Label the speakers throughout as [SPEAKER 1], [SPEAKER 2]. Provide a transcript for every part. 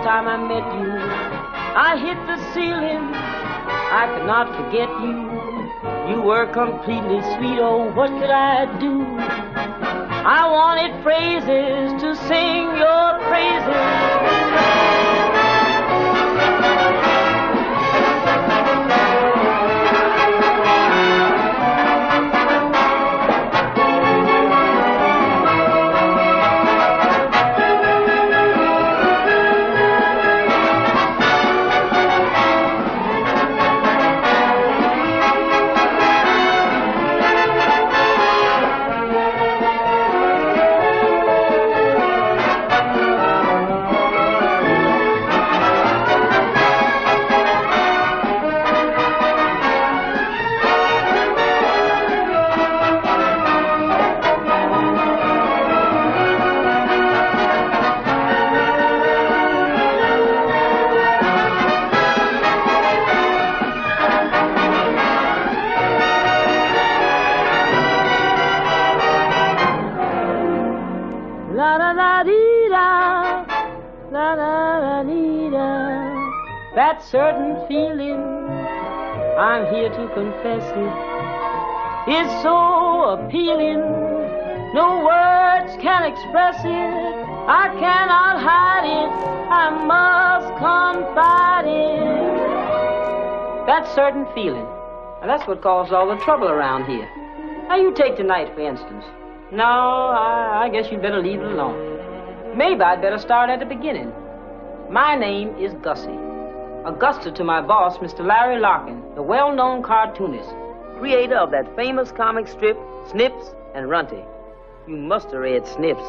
[SPEAKER 1] time I met you. I hit the ceiling, I could not forget you. You were completely sweet, oh, what could I do? I wanted phrases to sing your praises. That certain feeling, I'm here to confess it, is so appealing, no words can express it. I cannot hide it, I must confide it. That certain feeling, now that's what caused all the trouble around here. Now you take tonight, for instance. No, I guess you'd better leave it alone. Maybe I'd better start at the beginning. My name is Gussie. Augusta to my boss, Mr. Larry Larkin, the well-known cartoonist, creator of that famous comic strip, Snips and Runty. You must have read Snips.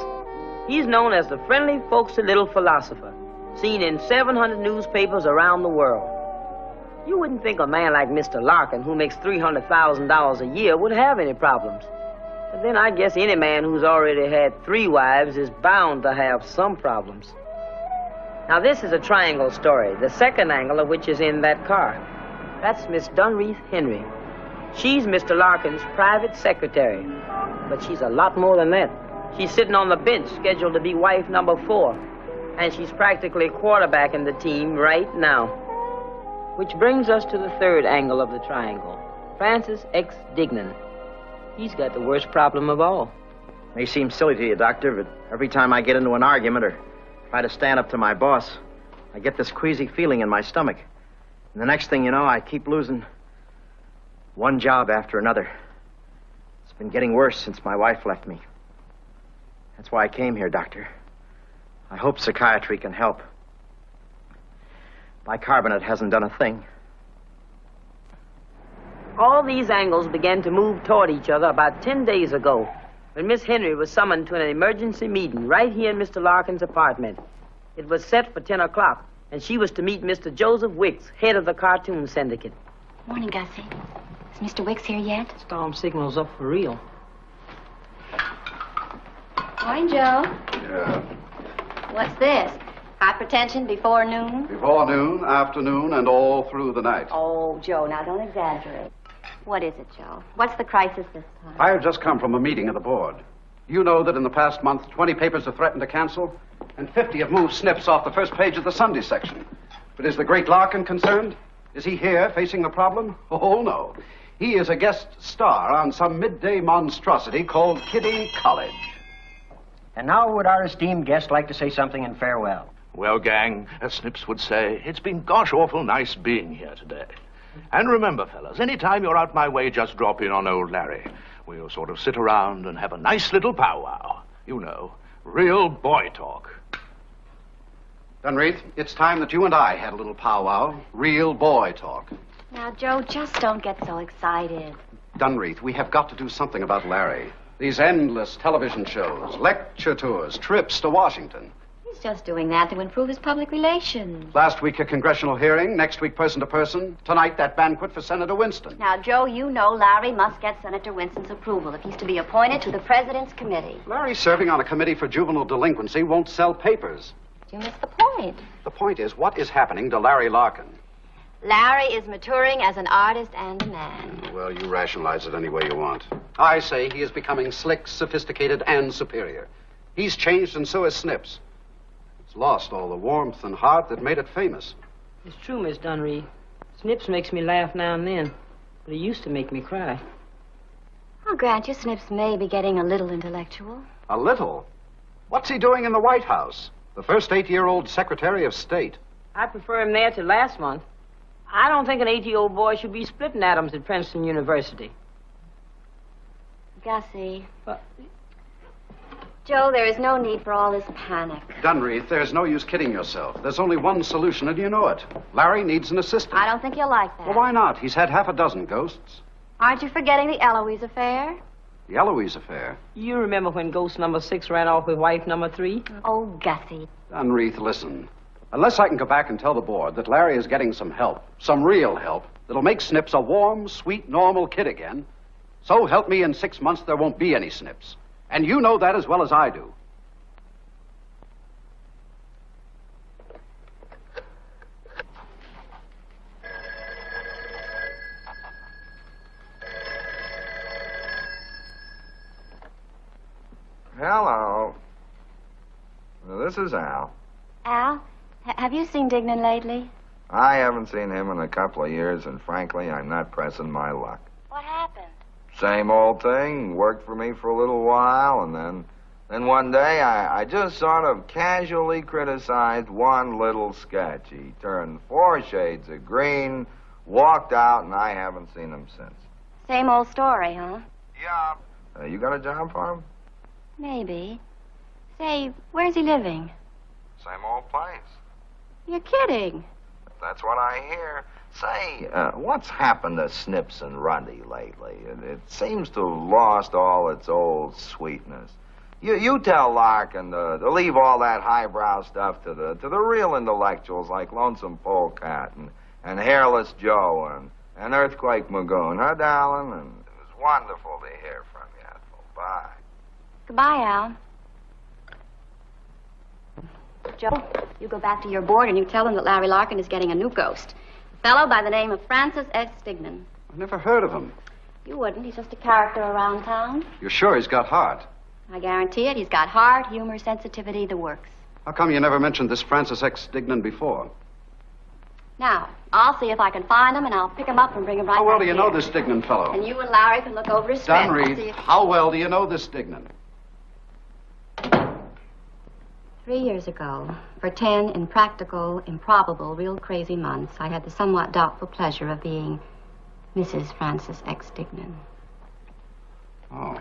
[SPEAKER 1] He's known as the friendly, folksy little philosopher, seen in 700 newspapers around the world. You wouldn't think a man like Mr. Larkin, who makes $300,000 a year, would have any problems. But then I guess any man who's already had 3 wives is bound to have some problems. Now, this is a triangle story, the second angle of which is in that car. That's Miss Dunreath Henry. She's Mr. Larkin's private secretary. But she's a lot more than that. She's sitting on the bench, scheduled to be wife number 4. And she's practically quarterbacking the team right now. Which brings us to the third angle of the triangle, Francis X. Dignan. He's got the worst problem of all.
[SPEAKER 2] May seem silly to you, Doctor, but every time I get into an argument or try to stand up to my boss, I get this queasy feeling in my stomach. And the next thing you know, I keep losing one job after another. It's been getting worse since my wife left me. That's why I came here, Doctor. I hope psychiatry can help. Bicarbonate hasn't done a thing.
[SPEAKER 1] All these angles began to move toward each other about 10 days ago, when Miss Henry was summoned to an emergency meeting right here in Mr. Larkin's apartment. It was set for 10 o'clock, and she was to meet Mr. Joseph Wicks, head of the cartoon syndicate.
[SPEAKER 3] Morning, Gussie. Is Mr. Wicks here yet?
[SPEAKER 1] Storm signal's up for real.
[SPEAKER 3] Morning, Joe.
[SPEAKER 4] Yeah.
[SPEAKER 3] What's this? Hypertension before noon?
[SPEAKER 4] Before noon, afternoon, and all through the night.
[SPEAKER 3] Oh, Joe, now don't exaggerate. What is it, Joe? What's the crisis this time?
[SPEAKER 4] I have just come from a meeting of the board. You know that in the past month, 20 papers have threatened to cancel, and 50 have moved Snips off the first page of the Sunday section. But is the great Larkin concerned? Is he here facing the problem? Oh, no. He is a guest star on some midday monstrosity called Kiddie College.
[SPEAKER 2] And now would our esteemed guest like to say something in farewell?
[SPEAKER 5] Well, gang, as Snips would say, it's been gosh awful nice being here today. And remember, fellas, any time you're out my way, just drop in on old Larry. We'll sort of sit around and have a nice little powwow. You know, real boy talk.
[SPEAKER 4] Dunreath, it's time that you and I had a little powwow. Real boy talk.
[SPEAKER 3] Now, Joe, just don't get so excited.
[SPEAKER 4] Dunreath, we have got to do something about Larry. These endless television shows, lecture tours, trips to Washington.
[SPEAKER 3] He's just doing that to improve his public relations.
[SPEAKER 4] Last week, a congressional hearing. Next week, person to person. Tonight, that banquet for Senator Winston.
[SPEAKER 3] Now, Joe, you know Larry must get Senator Winston's approval if he's to be appointed to the President's committee.
[SPEAKER 4] Larry serving on a committee for juvenile delinquency won't sell papers.
[SPEAKER 3] You missed the point.
[SPEAKER 4] The point is, what is happening to Larry Larkin?
[SPEAKER 3] Larry is maturing as an artist and a man.
[SPEAKER 4] Well, you rationalize it any way you want. I say he is becoming slick, sophisticated, and superior. He's changed, and so is Snips. It's lost all the warmth and heart that made it famous.
[SPEAKER 1] It's true, Miss Dunreath. Snips makes me laugh now and then, but he used to make me cry.
[SPEAKER 3] I'll grant you Snips may be getting a little intellectual.
[SPEAKER 4] A little? What's he doing in the White House? The first 8-year-old Secretary of State.
[SPEAKER 1] I prefer him there to last month. I don't think an 8-year-old boy should be splitting atoms at Princeton University.
[SPEAKER 3] Gussie.
[SPEAKER 1] But...
[SPEAKER 3] Joe, there is no need for all this panic.
[SPEAKER 4] Dunreath, there's no use kidding yourself. There's only one solution, and you know it. Larry needs an assistant.
[SPEAKER 3] I don't think you'll like that.
[SPEAKER 4] Well, why not? He's had half a dozen ghosts.
[SPEAKER 3] Aren't you forgetting the Eloise affair?
[SPEAKER 4] The Eloise affair.
[SPEAKER 1] You remember when ghost number 6 ran off with wife number 3?
[SPEAKER 3] Oh, Gussie.
[SPEAKER 4] Dunreath, listen. Unless I can go back and tell the board that Larry is getting some help, some real help, that'll make Snips a warm, sweet, normal kid again, so help me in 6 months there won't be any Snips. And you know that as well as I do.
[SPEAKER 6] Hello. This is Al.
[SPEAKER 3] Al, have you seen Dignan lately?
[SPEAKER 6] I haven't seen him in a couple of years, and frankly, I'm not pressing my luck.
[SPEAKER 3] What happened?
[SPEAKER 6] Same old thing. Worked for me for a little while, and then one day I just sort of casually criticized one little sketch. He turned 4 shades of green, walked out, and I haven't seen him since.
[SPEAKER 3] Same old story, huh?
[SPEAKER 6] Yeah. You got a job for him?
[SPEAKER 3] Maybe. Say, where's he living?
[SPEAKER 6] Same old place.
[SPEAKER 3] You're kidding.
[SPEAKER 6] That's what I hear. Say, what's happened to Snips and Runty lately? It seems to have lost all its old sweetness. You tell Larkin to leave all that highbrow stuff to the real intellectuals like Lonesome Polecat and Hairless Joe and Earthquake Magoon, huh, darling? And it was wonderful to hear from you, Ethel. Bye.
[SPEAKER 3] Goodbye, Al. Joe, you go back to your board and you tell them that Larry Larkin is getting a new ghost. A fellow by the name of Francis X. Dignan.
[SPEAKER 4] I've never heard of him.
[SPEAKER 3] You wouldn't. He's just a character around town.
[SPEAKER 4] You're sure he's got heart?
[SPEAKER 3] I guarantee it. He's got heart, humor, sensitivity, the works.
[SPEAKER 4] How come you never mentioned this Francis X. Dignan before?
[SPEAKER 3] Now, I'll see if I can find him, and I'll pick him up and bring him right back
[SPEAKER 4] How well do you
[SPEAKER 3] here.
[SPEAKER 4] know this Dignan fellow?
[SPEAKER 3] And you and Larry can look over his script.
[SPEAKER 4] Dunreath, how well do you know this Dignan?
[SPEAKER 3] 3 years ago, for 10 impractical, improbable, real crazy months, I had the somewhat doubtful pleasure of being Mrs. Francis X. Dignan.
[SPEAKER 4] Oh.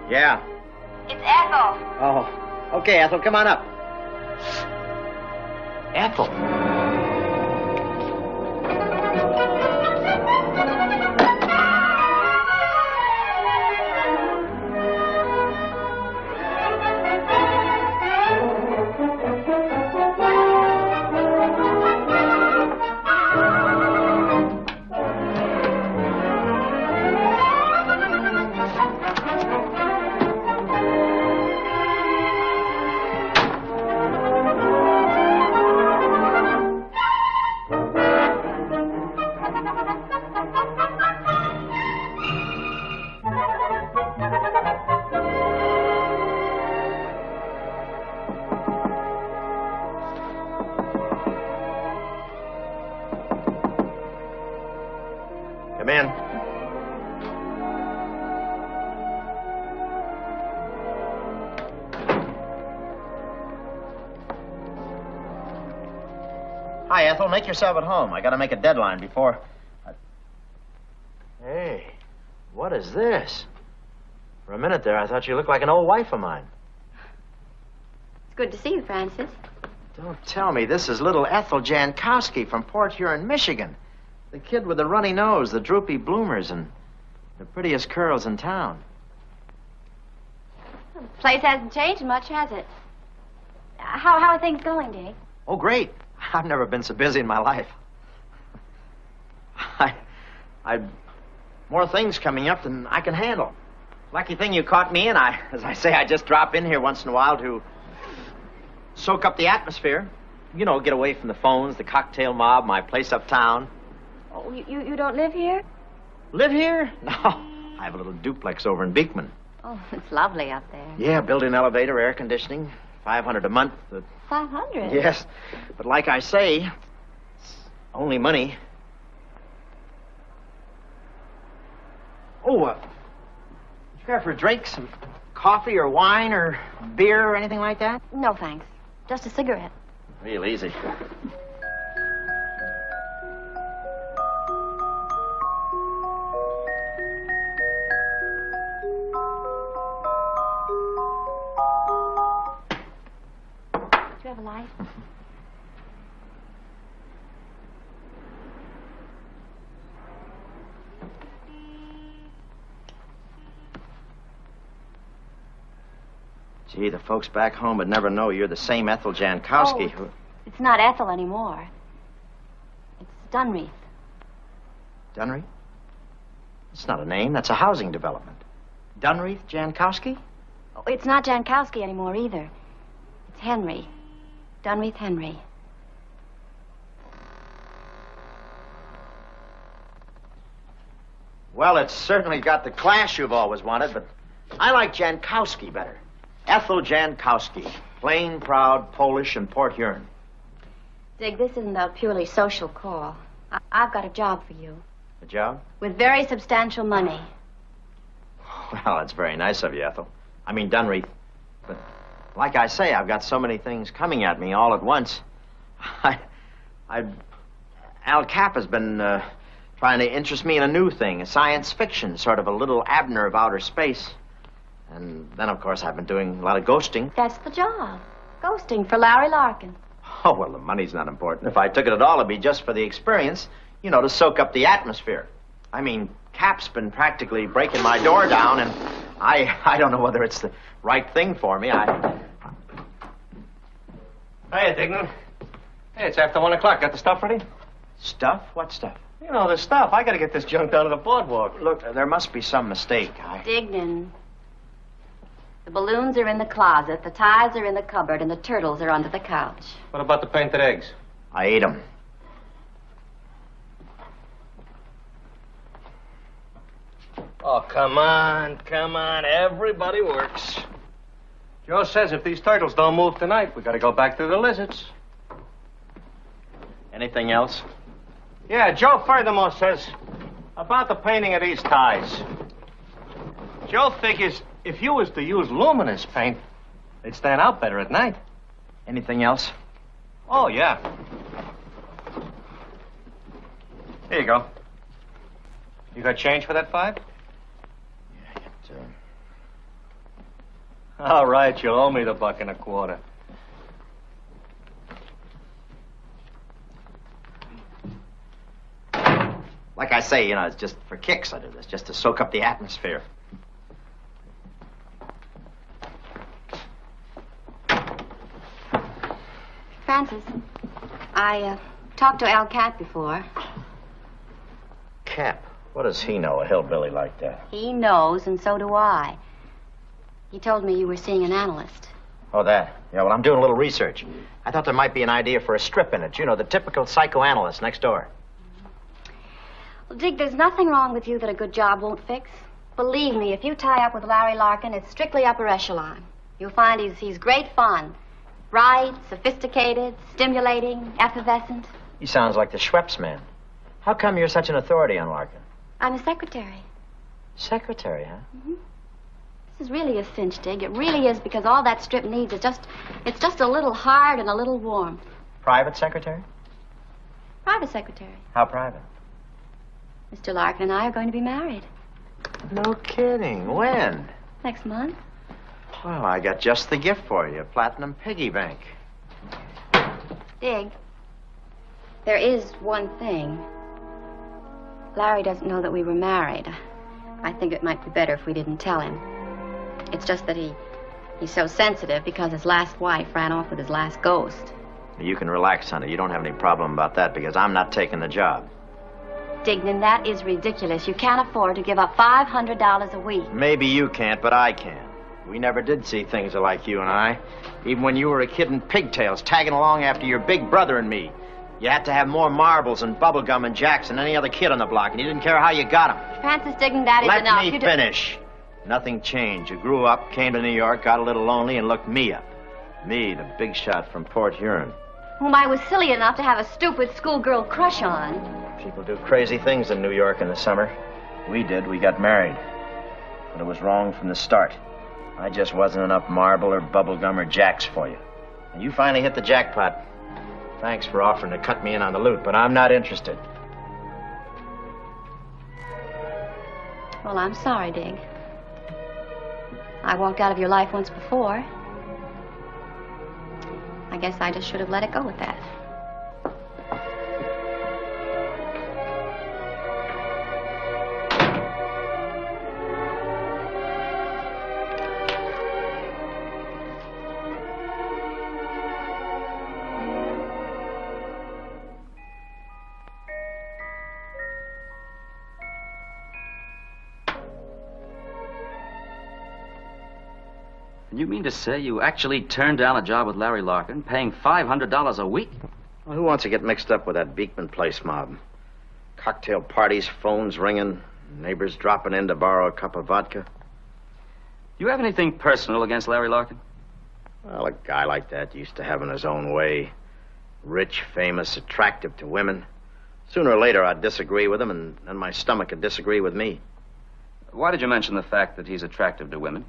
[SPEAKER 2] Yeah.
[SPEAKER 3] It's Ethel.
[SPEAKER 2] Oh. Okay, Ethel, come on up. Ethel. Come in. Hi, Ethel. Make yourself at home. I gotta make a deadline before... Hey, what is this? For a minute there, I thought you looked like an old wife of mine.
[SPEAKER 3] It's good to see you, Francis.
[SPEAKER 2] Don't tell me this is little Ethel Jankowski from Port Huron, Michigan. The kid with the runny nose, the droopy bloomers, and the prettiest curls in town.
[SPEAKER 3] Well, the place hasn't changed much, has it? How are things going, Dig?
[SPEAKER 2] Oh, great. I've never been so busy in my life. I've more things coming up than I can handle. Lucky thing you caught me in. As I say, I just drop in here once in a while to soak up the atmosphere. You know, get away from the phones, the cocktail mob, my place uptown.
[SPEAKER 3] Oh, you don't live here?
[SPEAKER 2] Live here? No. I have a little duplex over in Beekman.
[SPEAKER 3] Oh, it's lovely up there.
[SPEAKER 2] Yeah, built-in elevator, air conditioning, $500 a month.
[SPEAKER 3] $500?
[SPEAKER 2] Yes, but like I say, it's only money. Oh, you care for a drink? Some coffee or wine or beer or anything like that?
[SPEAKER 3] No, thanks. Just a cigarette.
[SPEAKER 2] Real easy.
[SPEAKER 3] Do you have a light?
[SPEAKER 2] Gee, the folks back home would never know you're the same Ethel Jankowski who...
[SPEAKER 3] It's not Ethel anymore. It's Dunreath.
[SPEAKER 2] Dunreath? It's not a name. That's a housing development. Dunreath Jankowski?
[SPEAKER 3] Oh, it's not Jankowski anymore either. It's Henry. Dunreath Henry.
[SPEAKER 2] Well, it's certainly got the class you've always wanted, but I like Jankowski better. Ethel Jankowski. Plain, proud, Polish, and Port Huron.
[SPEAKER 3] Dig, this isn't a purely social call. I've got a job for you.
[SPEAKER 2] A job?
[SPEAKER 3] With very substantial money.
[SPEAKER 2] Well, that's very nice of you, Ethel. I mean, Dunreath. But like I say, I've got so many things coming at me all at once. Al Cap has been trying to interest me in a new thing, a science fiction, sort of a little Abner of outer space. And then, of course, I've been doing a lot of ghosting.
[SPEAKER 3] That's the job. Ghosting for Larry Larkin.
[SPEAKER 2] Oh, well, the money's not important. If I took it at all, it'd be just for the experience, you know, to soak up the atmosphere. I mean, Cap's been practically breaking my door down, and I don't know whether it's the right thing for me.
[SPEAKER 7] Hiya, Dignan. Hey, it's after 1 o'clock. Got the stuff ready?
[SPEAKER 2] Stuff? What stuff?
[SPEAKER 7] You know, the stuff. I gotta get this junk down to the boardwalk.
[SPEAKER 2] Look, there must be some mistake.
[SPEAKER 3] Dignan. The balloons are in the closet, the ties are in the cupboard, and the turtles are under the couch.
[SPEAKER 7] What about the painted eggs?
[SPEAKER 2] I ate them.
[SPEAKER 7] Oh, come on. Everybody works. Joe says if these turtles don't move tonight, we gotta go back to the lizards.
[SPEAKER 2] Anything else?
[SPEAKER 7] Yeah, Joe furthermore says about the painting of these ties. Joe figures if you was to use luminous paint, they'd stand out better at night.
[SPEAKER 2] Anything else?
[SPEAKER 7] Oh, yeah. Here you go. You got change for that $5?
[SPEAKER 2] Yeah,
[SPEAKER 7] All right, you'll owe me the $1.25.
[SPEAKER 2] Like I say, you know, it's just for kicks I do this, just to soak up the atmosphere.
[SPEAKER 3] Francis, I talked to Al Cat before.
[SPEAKER 2] Cap? What does he know, a hillbilly like that?
[SPEAKER 3] He knows, and so do I. He told me you were seeing an analyst.
[SPEAKER 2] Oh, that? Yeah, well, I'm doing a little research. I thought there might be an idea for a strip in it. You know, the typical psychoanalyst next door.
[SPEAKER 3] Well, Dig, there's nothing wrong with you that a good job won't fix. Believe me, if you tie up with Larry Larkin, it's strictly upper echelon. You'll find he's great fun. Bright, sophisticated, stimulating, effervescent.
[SPEAKER 2] He sounds like the Schweppes man. How come you're such an authority on Larkin?
[SPEAKER 3] I'm a secretary.
[SPEAKER 2] Secretary, huh?
[SPEAKER 3] Mm-hmm. This is really a cinch, Dig. It really is, because all that strip needs is it's just a little hard and a little warm.
[SPEAKER 2] Private secretary?
[SPEAKER 3] Private secretary.
[SPEAKER 2] How private?
[SPEAKER 3] Mr. Larkin and I are going to be married.
[SPEAKER 2] No kidding. When?
[SPEAKER 3] next month.
[SPEAKER 2] Well, I got just the gift for you, a platinum piggy bank.
[SPEAKER 3] Dig, there is one thing. Larry doesn't know that we were married. I think it might be better if we didn't tell him. It's just that he's so sensitive because his last wife ran off with his last ghost.
[SPEAKER 2] You can relax, honey. You don't have any problem about that because I'm not taking the job.
[SPEAKER 3] Dignan, that is ridiculous. You can't afford to give up $500 a week.
[SPEAKER 2] Maybe you can't, but I can. We never did see things like you and I. Even when you were a kid in pigtails, tagging along after your big brother and me. You had to have more marbles and bubblegum and jacks than any other kid on the block, and you didn't care how you got them.
[SPEAKER 3] Francis Dignan, that is enough.
[SPEAKER 2] Let me finish. Nothing changed. You grew up, came to New York, got a little lonely, and looked me up. Me, the big shot from Port Huron.
[SPEAKER 3] Whom I was silly enough to have a stupid schoolgirl crush on.
[SPEAKER 2] People do crazy things in New York in the summer. We did. We got married. But it was wrong from the start. I just wasn't enough marble or bubblegum or jacks for you. And you finally hit the jackpot. Thanks for offering to cut me in on the loot, but I'm not interested.
[SPEAKER 3] Well, I'm sorry, Dig. I walked out of your life once before. I guess I just should have let it go with that.
[SPEAKER 8] You mean to say you actually turned down a job with Larry Larkin, paying $500 a week?
[SPEAKER 2] Well, who wants to get mixed up with that Beekman Place mob? Cocktail parties, phones ringing, neighbors dropping in to borrow a cup of vodka.
[SPEAKER 8] You have anything personal against Larry Larkin?
[SPEAKER 2] Well, a guy like that used to having his own way. Rich, famous, attractive to women. Sooner or later, I'd disagree with him, and my stomach would disagree with me.
[SPEAKER 8] Why did you mention the fact that he's attractive to women?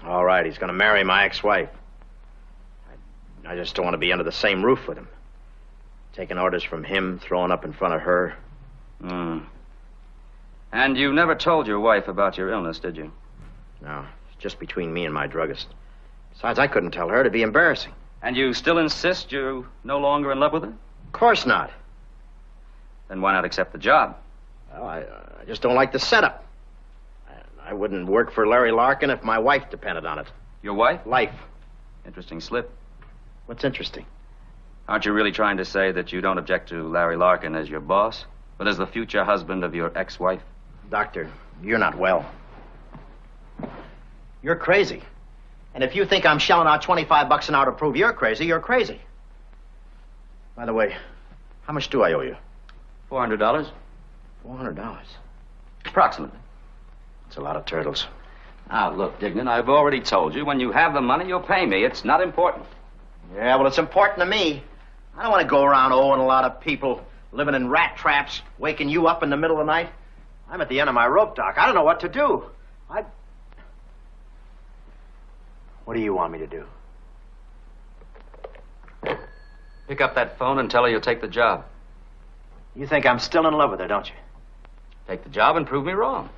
[SPEAKER 2] All right, he's going to marry my ex-wife. I just don't want to be under the same roof with him. Taking orders from him, throwing up in front of her.
[SPEAKER 8] And you never told your wife about your illness, did you?
[SPEAKER 2] No, it's just between me and my druggist. Besides, I couldn't tell her. It'd be embarrassing.
[SPEAKER 8] And you still insist you're no longer in love with her?
[SPEAKER 2] Of course not.
[SPEAKER 8] Then why not accept the job?
[SPEAKER 2] Well, I just don't like the setup. I wouldn't work for Larry Larkin if my wife depended on it.
[SPEAKER 8] Your wife?
[SPEAKER 2] Life.
[SPEAKER 8] Interesting slip.
[SPEAKER 2] What's interesting?
[SPEAKER 8] Aren't you really trying to say that you don't object to Larry Larkin as your boss, but as the future husband of your ex-wife?
[SPEAKER 2] Doctor, you're not well. You're crazy. And if you think I'm shelling out $25 an hour to prove you're crazy, you're crazy. By the way, how much do I owe you?
[SPEAKER 8] $400.
[SPEAKER 2] $400?
[SPEAKER 8] Approximately.
[SPEAKER 2] It's a lot of turtles.
[SPEAKER 8] Now, look, Dignan, I've already told you, when you have the money, you'll pay me. It's not important.
[SPEAKER 2] Yeah, well, it's important to me. I don't want to go around owing a lot of people, living in rat traps, waking you up in the middle of the night. I'm at the end of my rope, Doc. I don't know what to do. What do you want me to do?
[SPEAKER 8] Pick up that phone and tell her you'll take the job.
[SPEAKER 2] You think I'm still in love with her, don't you?
[SPEAKER 8] Take the job and prove me wrong.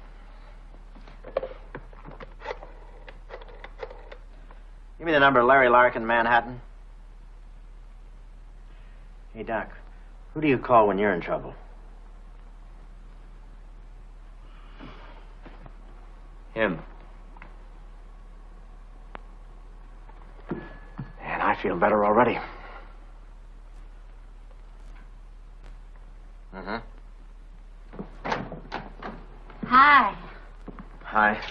[SPEAKER 2] Give me the number of Larry Larkin, Manhattan. Hey, Doc, who do you call when you're in trouble?
[SPEAKER 8] Him.
[SPEAKER 2] Man, I feel better already.
[SPEAKER 3] Hi.
[SPEAKER 2] Hi.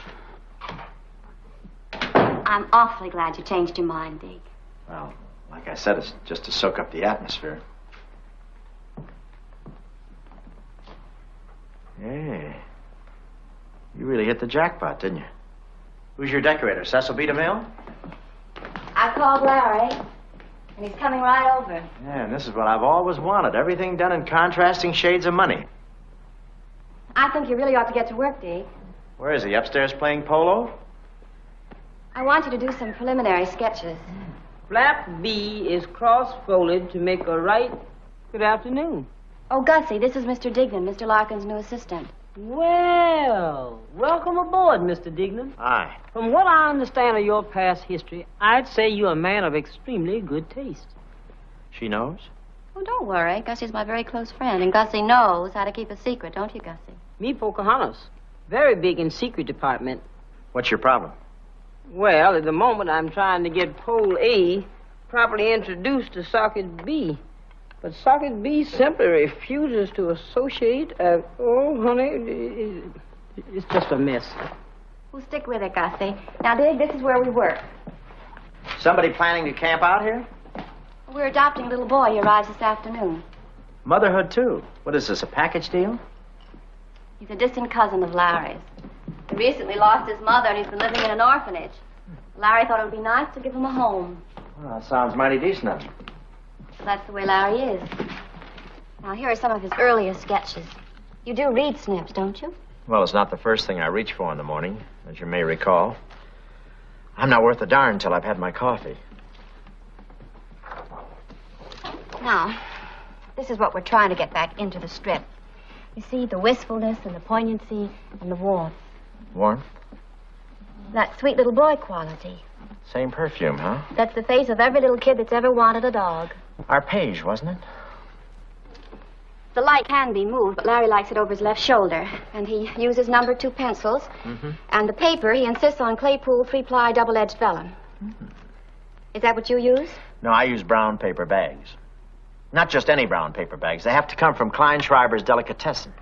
[SPEAKER 3] I'm awfully glad you changed your mind, Dig.
[SPEAKER 2] Well, like I said, it's just to soak up the atmosphere. Hey, you really hit the jackpot, didn't you? Who's your decorator, Cecil B. DeMille?
[SPEAKER 3] I called Larry, and he's coming right over.
[SPEAKER 2] Yeah, and this is what I've always wanted. Everything done in contrasting shades of money.
[SPEAKER 3] I think you really ought to get to work, Dig.
[SPEAKER 2] Where is he, upstairs playing polo?
[SPEAKER 3] I want you to do some preliminary sketches.
[SPEAKER 1] Flap B is cross-folded to make a right. Good afternoon.
[SPEAKER 3] Oh, Gussie, this is Mr. Dignan, Mr. Larkin's new assistant.
[SPEAKER 1] Well, welcome aboard, Mr. Dignan.
[SPEAKER 2] Aye.
[SPEAKER 1] From what I understand of your past history, I'd say you're a man of extremely good taste.
[SPEAKER 2] She knows?
[SPEAKER 3] Oh, don't worry. Gussie's my very close friend, and Gussie knows how to keep a secret, don't you, Gussie?
[SPEAKER 1] Me, Pocahontas. Very big in secret department.
[SPEAKER 2] What's your problem?
[SPEAKER 1] Well, at the moment, I'm trying to get Pole A properly introduced to Socket B. But Socket B simply refuses to associate. Oh, honey, it's just a mess.
[SPEAKER 3] We'll stick with it, Gussie. Now, Dig, this is where we work.
[SPEAKER 2] Somebody planning to camp out here?
[SPEAKER 3] We're adopting a little boy. He arrives this afternoon.
[SPEAKER 2] Motherhood, too. What is this, a package deal?
[SPEAKER 3] He's a distant cousin of Larry's. He recently lost his mother, and he's been living in an orphanage. Larry thought it would be nice to give him a home.
[SPEAKER 2] Well, that sounds mighty decent of him.
[SPEAKER 3] So that's the way Larry is. Now, here are some of his earliest sketches. You do read snips, don't you?
[SPEAKER 2] Well, it's not the first thing I reach for in the morning, as you may recall. I'm not worth a darn until I've had my coffee.
[SPEAKER 3] Now, this is what we're trying to get back into the strip. You see, the wistfulness and the poignancy and the warmth.
[SPEAKER 2] Warmth?
[SPEAKER 3] That sweet little boy quality.
[SPEAKER 2] Same perfume, huh?
[SPEAKER 3] That's the face of every little kid that's ever wanted a dog.
[SPEAKER 2] Our page, wasn't it?
[SPEAKER 3] The light can be moved, but Larry likes it over his left shoulder. And he uses number 2 pencils.
[SPEAKER 2] Mm-hmm.
[SPEAKER 3] And the paper, he insists on Claypool 3-ply double-edged vellum.
[SPEAKER 2] Mm-hmm.
[SPEAKER 3] Is that what you use?
[SPEAKER 2] No, I use brown paper bags. Not just any brown paper bags. They have to come from Kleinschreiber's Delicatessen.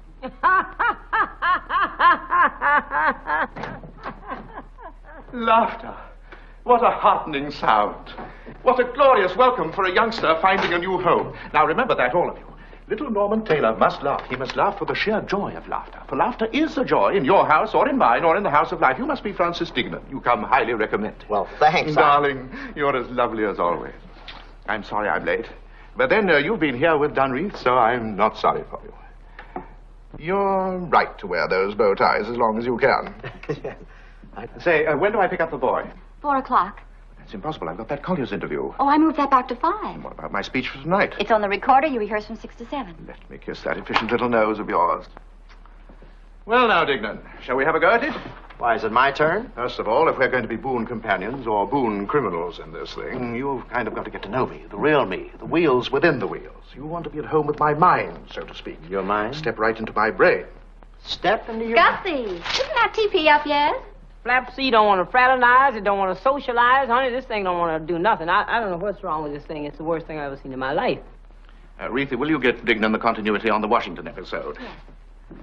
[SPEAKER 5] Laughter. What a heartening sound. What a glorious welcome for a youngster finding a new home. Now remember that, all of you. Little Norman Taylor must laugh. He must laugh for the sheer joy of laughter. For laughter is a joy in your house or in mine or in the house of life. You must be Francis Dignan. You come highly recommended.
[SPEAKER 2] Well, thanks.
[SPEAKER 5] Darling, you're as lovely as always. I'm sorry I'm late. But then you've been here with Dunreath, so I'm not sorry for you. You're right to wear those bow ties as long as you can. Say, when do I pick up the boy?
[SPEAKER 3] 4 o'clock.
[SPEAKER 5] It's impossible. I've got that Collier's interview.
[SPEAKER 3] Oh, I moved that back to 5.
[SPEAKER 5] What about my speech for tonight?
[SPEAKER 3] It's on the recorder. You rehearse from 6 to 7.
[SPEAKER 5] Let me kiss that efficient little nose of yours. Well, now, Dignan, shall we have a go at it?
[SPEAKER 2] Why, is it my turn?
[SPEAKER 5] First of all, if we're going to be boon companions or boon criminals in this thing, you've kind of got to get to know me, the real me, the wheels within the wheels. You want to be at home with my mind, so to speak.
[SPEAKER 2] Your mind?
[SPEAKER 5] Step right into my brain.
[SPEAKER 2] Step into your...
[SPEAKER 3] Gussie, isn't that TP up yet?
[SPEAKER 1] Flap C don't want to fraternize. It don't want to socialize. Honey, this thing don't want to do nothing. I don't know what's wrong with this thing. It's the worst thing I've ever seen in my life.
[SPEAKER 5] Reethy, will you get Dignan the continuity on the Washington episode?
[SPEAKER 3] Yes.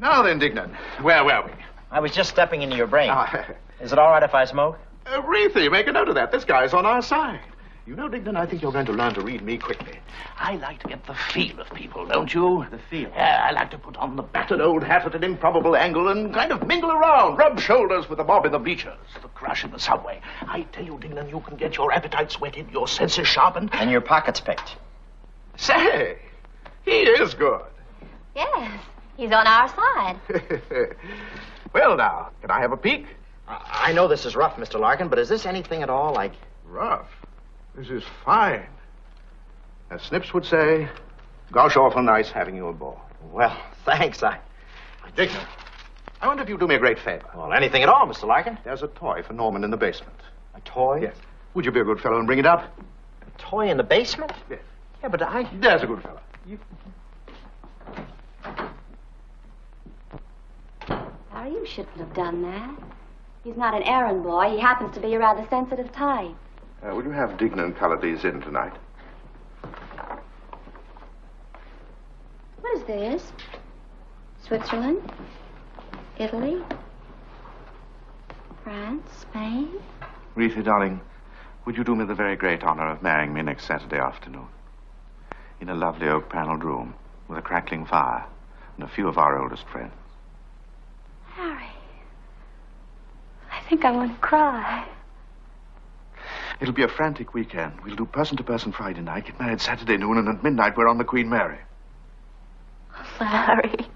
[SPEAKER 5] Now then, Dignan, where were we?
[SPEAKER 2] I was just stepping into your brain.
[SPEAKER 5] Ah.
[SPEAKER 2] Is it all right if I smoke?
[SPEAKER 5] Reethy, make a note of that. This guy's on our side. You know, Dignan, I think you're going to learn to read me quickly. I like to get the feel of people, don't you?
[SPEAKER 2] The feel?
[SPEAKER 5] Yeah, I like to put on the battered old hat at an improbable angle and kind of mingle around, rub shoulders with the mob in the bleachers, the crush in the subway. I tell you, Dignan, you can get your appetites whetted, your senses sharpened.
[SPEAKER 2] And your pockets picked.
[SPEAKER 5] Say, he is good.
[SPEAKER 3] Yes, he's on our side.
[SPEAKER 5] Well, now, can I have a peek?
[SPEAKER 2] I know this is rough, Mr. Larkin, but is this anything at all like...
[SPEAKER 5] Rough? This is fine. As Snips would say, gosh, awful nice having you aboard.
[SPEAKER 2] Well, thanks,
[SPEAKER 5] Dignan, I wonder if you'd do me a great favor.
[SPEAKER 2] Well, anything at all, Mr. Larkin.
[SPEAKER 5] There's a toy for Norman in the basement.
[SPEAKER 2] A toy?
[SPEAKER 5] Yes. Would you be a good fellow and bring it up?
[SPEAKER 2] A toy in the basement?
[SPEAKER 5] Yes.
[SPEAKER 2] Yeah, but I...
[SPEAKER 5] There's a good fellow.
[SPEAKER 3] Larry, you shouldn't have done that. He's not an errand boy. He happens to be a rather sensitive type.
[SPEAKER 5] Would you have Dignan color these in tonight?
[SPEAKER 3] What is this? Switzerland? Italy? France? Spain?
[SPEAKER 5] Reethy, darling, would you do me the very great honor of marrying me next Saturday afternoon? In a lovely oak-paneled room with a crackling fire and a few of our oldest friends.
[SPEAKER 3] Harry, I think I want to cry.
[SPEAKER 5] It'll be a frantic weekend. We'll do person-to-person Friday night, get married Saturday noon, and at midnight we're on the Queen Mary.
[SPEAKER 3] Larry.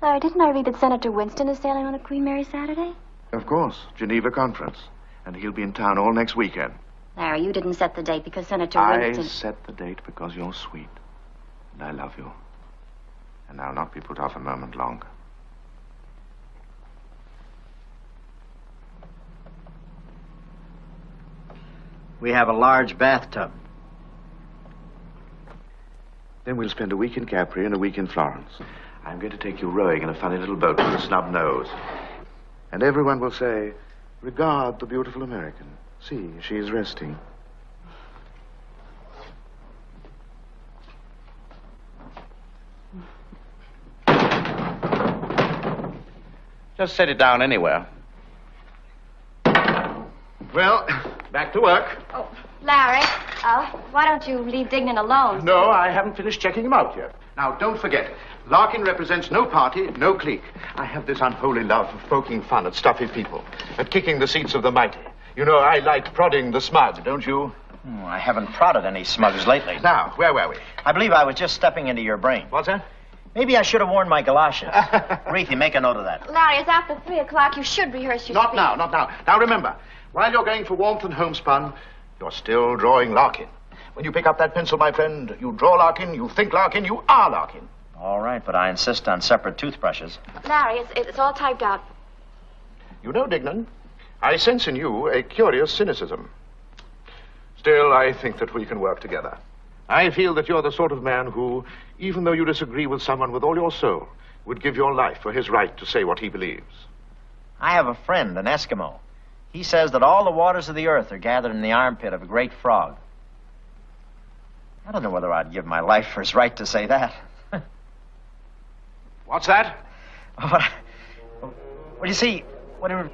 [SPEAKER 3] Larry, didn't I read that Senator Winston is sailing on the Queen Mary Saturday?
[SPEAKER 5] Of course, Geneva Conference. And he'll be in town all next weekend.
[SPEAKER 3] Larry, you didn't set the date because Senator
[SPEAKER 5] I
[SPEAKER 3] Winston...
[SPEAKER 5] set the date because you're sweet. And I love you. And I'll not be put off a moment longer.
[SPEAKER 2] We have a large bathtub.
[SPEAKER 5] Then we'll spend a week in Capri and a week in Florence. I'm going to take you rowing in a funny little boat with a snub nose. And everyone will say, regard the beautiful American. See, she is resting.
[SPEAKER 7] Just set it down anywhere. Well, back to work.
[SPEAKER 3] Oh, Larry, why don't you leave Dignan alone?
[SPEAKER 5] No, I haven't finished checking him out yet. Now, don't forget, Larkin represents no party, no clique. I have this unholy love of poking fun at stuffy people, at kicking the seats of the mighty. You know, I like prodding the smug, don't you?
[SPEAKER 2] I haven't prodded any smuggers lately.
[SPEAKER 5] Now, where were we?
[SPEAKER 2] I believe I was just stepping into your brain.
[SPEAKER 5] What's that?
[SPEAKER 2] Maybe I should have worn my galoshes. Reethy, make a note of that.
[SPEAKER 3] Larry, it's after 3 o'clock. You should rehearse your
[SPEAKER 5] Not
[SPEAKER 3] speech.
[SPEAKER 5] now, not now. Now, remember, while you're going for warmth and homespun, you're still drawing Larkin. When you pick up that pencil, my friend, you draw Larkin, you think Larkin, you are Larkin.
[SPEAKER 2] All right, but I insist on separate toothbrushes.
[SPEAKER 3] Larry, it's all typed out.
[SPEAKER 5] You know, Dignan, I sense in you a curious cynicism. Still, I think that we can work together. I feel that you're the sort of man who, even though you disagree with someone with all your soul, would give your life for his right to say what he believes.
[SPEAKER 2] I have a friend, an Eskimo. He says that all the waters of the earth are gathered in the armpit of a great frog. I don't know whether I'd give my life for his right to say that.
[SPEAKER 5] What's that?
[SPEAKER 2] Well, you see, whatever...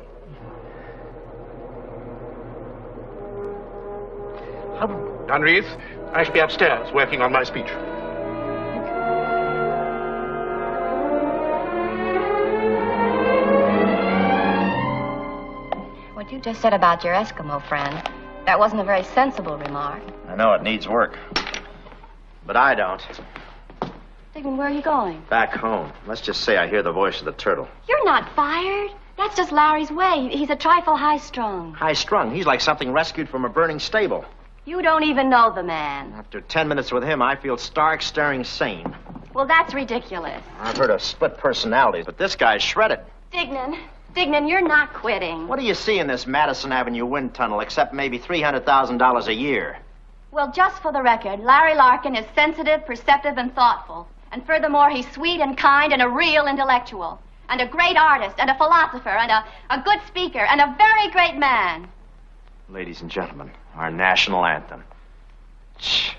[SPEAKER 5] Dunreath, I shall be upstairs working on my speech.
[SPEAKER 3] What you just said about your Eskimo friend, that wasn't a very sensible remark.
[SPEAKER 2] I know it needs work. But I don't.
[SPEAKER 3] Dignan, where are you going?
[SPEAKER 2] Back home. Let's just say I hear the voice of the turtle.
[SPEAKER 3] You're not fired. That's just Larry's way. He's a trifle high-strung.
[SPEAKER 2] High-strung. He's like something rescued from a burning stable.
[SPEAKER 3] You don't even know the man.
[SPEAKER 2] After 10 minutes with him, I feel stark, staring sane.
[SPEAKER 3] Well, that's ridiculous.
[SPEAKER 2] I've heard of split personalities, but this guy's shredded.
[SPEAKER 3] Dignan, you're not quitting.
[SPEAKER 2] What do you see in this Madison Avenue wind tunnel except maybe $300,000 a year?
[SPEAKER 3] Well, just for the record, Larry Larkin is sensitive, perceptive, and thoughtful. And furthermore, he's sweet and kind and a real intellectual. And a great artist and a philosopher and a good speaker and a very great man.
[SPEAKER 2] Ladies and gentlemen, our national anthem. Shh.